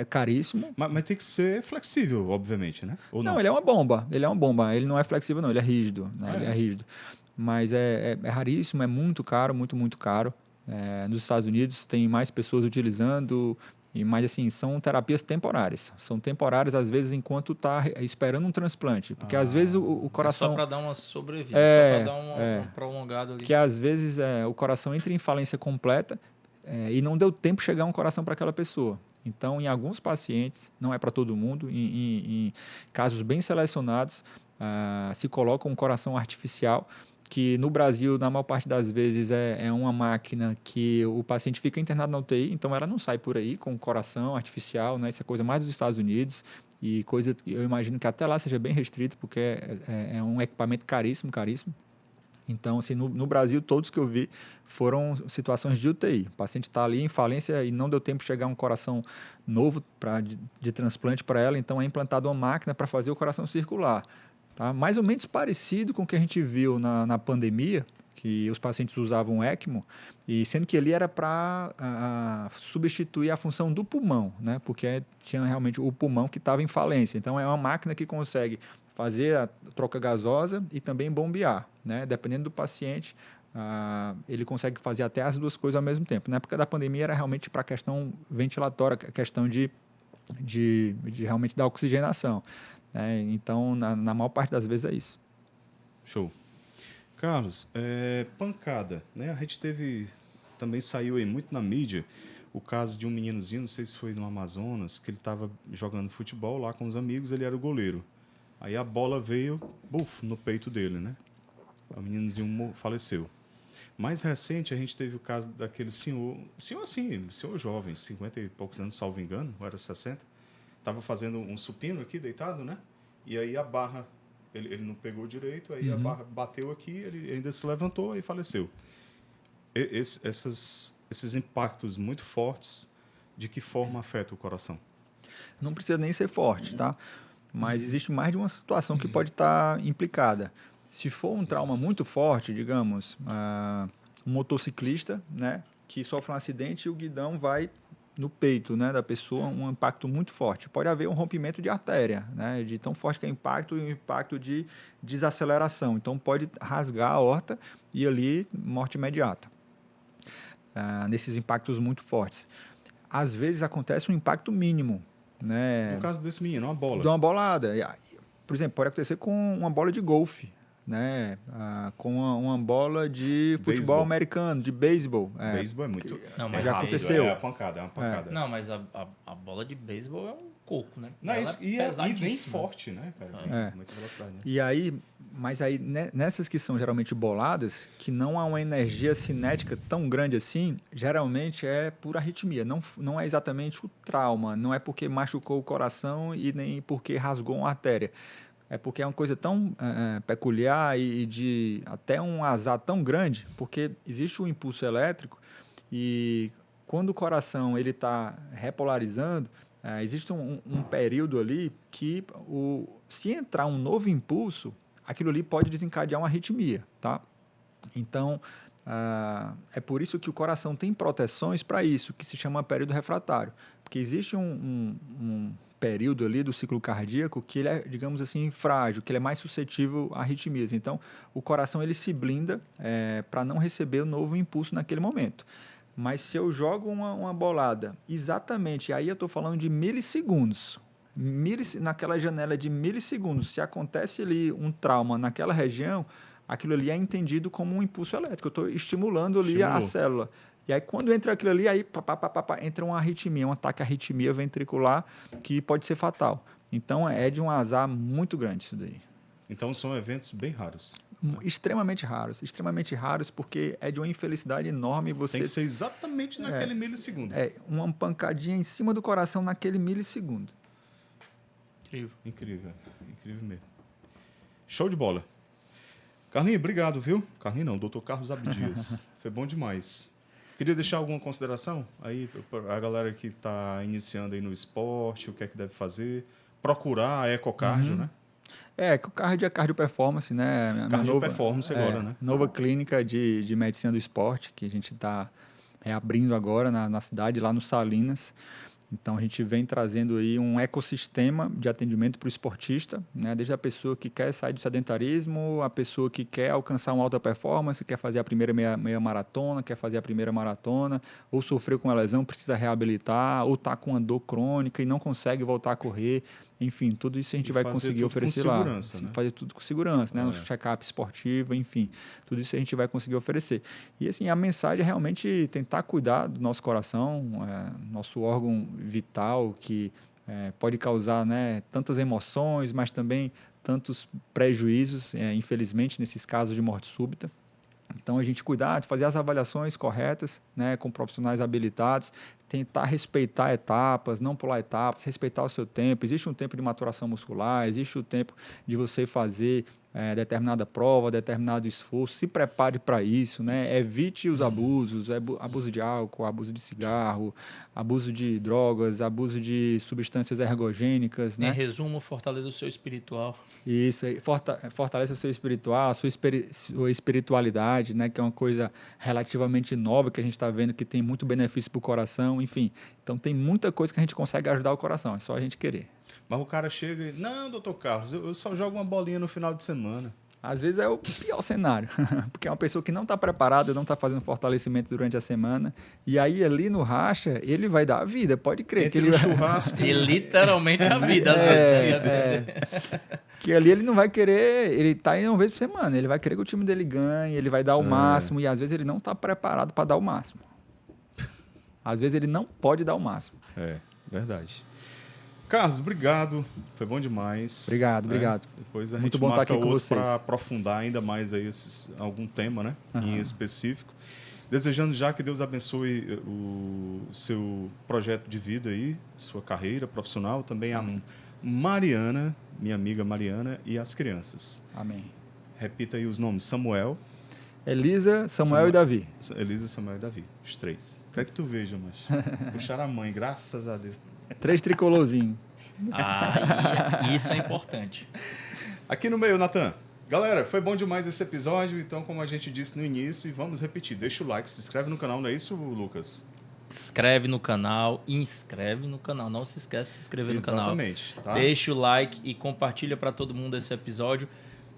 caríssimo. Mas tem que ser flexível, obviamente, né? Ou não? Não, ele é uma bomba. Ele não é flexível, não. Ele é rígido. Né? Ele é rígido. Mas é raríssimo, é muito caro, muito, muito caro. Nos Estados Unidos tem mais pessoas utilizando, mas assim, são terapias temporárias. São temporárias, às vezes, enquanto está esperando um transplante. Porque às vezes o coração... só para dar uma sobrevida, só para dar um prolongado ali. Porque às vezes o coração entra em falência completa e não deu tempo de chegar um coração para aquela pessoa. Então, em alguns pacientes, não é para todo mundo, em casos bem selecionados, se coloca um coração artificial, que no Brasil, na maior parte das vezes, é uma máquina que o paciente fica internado na UTI, então ela não sai por aí com coração artificial, né? Isso é coisa mais dos Estados Unidos, e coisa que eu imagino que até lá seja bem restrito, porque é um equipamento caríssimo, caríssimo. Então, assim, no Brasil, todos que eu vi foram situações de UTI. O paciente está ali em falência e não deu tempo de chegar um coração novo de transplante para ela, então é implantada uma máquina para fazer o coração circular. Tá? Mais ou menos parecido com o que a gente viu na pandemia, que os pacientes usavam ECMO, e sendo que ele era para substituir a função do pulmão, né? Porque tinha realmente o pulmão que estava em falência. Então, é uma máquina que consegue fazer a troca gasosa e também bombear, né? Dependendo do paciente, ele consegue fazer até as duas coisas ao mesmo tempo. Na época da pandemia era realmente para a questão ventilatória, a questão de realmente da oxigenação, né? Então, na maior parte das vezes é isso. Show. Carlos, pancada, né? A gente também saiu aí muito na mídia, o caso de um meninozinho, não sei se foi no Amazonas, que ele estava jogando futebol lá com os amigos, ele era o goleiro. Aí a bola veio, no peito dele, né? O meninozinho faleceu. Mais recente, a gente teve o caso daquele senhor jovem, 50 e poucos anos, salvo engano, ou era 60, estava fazendo um supino aqui, deitado, né? E aí a barra, ele não pegou direito, aí a barra bateu aqui, ele ainda se levantou e faleceu. Esses impactos muito fortes, de que forma afeta o coração? Não precisa nem ser forte, tá? Mas existe mais de uma situação que pode estar implicada. Se for um trauma muito forte, digamos, um motociclista, né, que sofre um acidente e o guidão vai no peito, né, da pessoa, um impacto muito forte. Pode haver um rompimento de artéria, né, de tão forte que é o impacto e um impacto de desaceleração. Então, pode rasgar a aorta e ali, morte imediata. Nesses impactos muito fortes. Às vezes, acontece um impacto mínimo, né? No caso desse menino, uma bola. De uma bolada. Por exemplo, pode acontecer com uma bola de golfe, né? Com uma bola de futebol americano, de beisebol. Beisebol é muito... Não, mas já aconteceu. É uma pancada. Não, mas a bola de beisebol é um coco, né? Não, e vem forte. forte, né, cara? Muita velocidade, né? E aí, mas aí, nessas que são geralmente boladas, que não há uma energia cinética tão grande assim, geralmente é por arritmia. Não é exatamente o trauma, não é porque machucou o coração e nem porque rasgou uma artéria. É porque é uma coisa tão peculiar e de até um azar tão grande, porque existe um impulso elétrico e quando o coração ele está repolarizando, existe um período ali que se entrar um novo impulso, aquilo ali pode desencadear uma arritmia, tá? Então, é por isso que o coração tem proteções para isso, que se chama período refratário. Porque existe um período ali do ciclo cardíaco que ele é, digamos assim, frágil, que ele é mais suscetível a arritmias. Então, o coração ele se blinda para não receber o novo impulso naquele momento. Mas se eu jogo uma bolada exatamente, aí eu estou falando de milissegundos. Naquela janela de milissegundos, se acontece ali um trauma naquela região, aquilo ali é entendido como um impulso elétrico. Eu estou estimulando ali a célula. E aí, quando entra aquilo ali, aí entra uma arritmia, um ataque à arritmia ventricular que pode ser fatal. Então, é de um azar muito grande isso daí. Então, são eventos bem raros. Extremamente raros, porque é de uma infelicidade enorme você... Tem que ser exatamente naquele milissegundo. Uma pancadinha em cima do coração naquele milissegundo. Incrível mesmo. Show de bola. Carlinhos, obrigado, viu? Carlinhos não, Dr. Carlos Abdias. Foi bom demais. Queria deixar alguma consideração aí para a galera que está iniciando aí no esporte, o que é que deve fazer, procurar a Ecocardio, né? Ecocardio é Cardio Performance, né? Cardio Performance agora, né? Nova clínica de medicina do esporte, que a gente está abrindo agora na cidade, lá no Salinas. Então, a gente vem trazendo aí um ecossistema de atendimento para o esportista, né? Desde a pessoa que quer sair do sedentarismo, a pessoa que quer alcançar uma alta performance, quer fazer a primeira meia maratona, quer fazer a primeira maratona, ou sofreu com uma lesão, precisa reabilitar, ou está com uma dor crônica e não consegue voltar a correr. Enfim, tudo isso a gente vai conseguir oferecer lá. Né? Fazer tudo com segurança, né? Um check-up esportivo, enfim. Tudo isso a gente vai conseguir oferecer. E assim, a mensagem é realmente tentar cuidar do nosso coração, nosso órgão vital, que pode causar, né, tantas emoções, mas também tantos prejuízos, infelizmente, nesses casos de morte súbita. Então, a gente cuidar de fazer as avaliações corretas, né, com profissionais habilitados, tentar respeitar etapas, não pular etapas, respeitar o seu tempo. Existe um tempo de maturação muscular, existe o tempo de você fazer determinada prova, determinado esforço. Se prepare para isso, né? Evite os abusos, abuso de álcool, abuso de cigarro, abuso de drogas, abuso de substâncias ergogênicas, né? Em resumo, fortaleça o seu espiritual. Isso, fortaleça o seu espiritual, a sua espiritualidade, né? Que é uma coisa relativamente nova que a gente está vendo que tem muito benefício para o coração, enfim. Então, tem muita coisa que a gente consegue ajudar o coração, é só a gente querer. Mas o cara chega e... Não, doutor Carlos, eu só jogo uma bolinha no final de semana. Às vezes é o pior cenário, porque é uma pessoa que não está preparada, não está fazendo fortalecimento durante a semana, e aí ali no racha, ele vai dar a vida, pode crer. Entre o churrasco... E literalmente a vida, às vezes. Que ali ele não vai querer, ele está indo uma vez por semana, ele vai querer que o time dele ganhe, ele vai dar o máximo, e às vezes ele não está preparado para dar o máximo. Às vezes ele não pode dar o máximo. Verdade. Carlos, obrigado. Foi bom demais. Obrigado. Depois a Muito gente bom estar marca aqui com outro vocês. para aprofundar ainda mais aí algum tema, né? Em específico. Desejando já que Deus abençoe o seu projeto de vida aí, sua carreira profissional, também a Mariana, minha amiga Mariana, e as crianças. Amém. Repita aí os nomes. Samuel. Elisa, Samuel e Davi. Elisa, Samuel e Davi. Os 3. Quero que tu veja, mas puxaram a mãe, graças a Deus. 3 tricolorzinhos. Isso é importante. Aqui no meio, Natan. Galera, foi bom demais esse episódio. Então, como a gente disse no início, vamos repetir. Deixa o like, se inscreve no canal, não é isso, Lucas? Inscreve no canal, inscreve no canal. Não se esquece de se inscrever no canal. Exatamente. Tá? Deixa o like e compartilha para todo mundo esse episódio,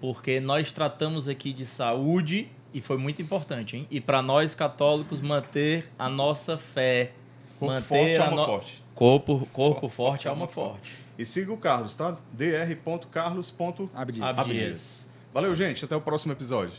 porque nós tratamos aqui de saúde e foi muito importante, hein? E para nós católicos manter a nossa fé. Corpo forte, alma forte. Corpo forte, alma forte. E siga o Carlos, tá? dr.carlos.abdias. Abdias. Valeu, gente. Até o próximo episódio.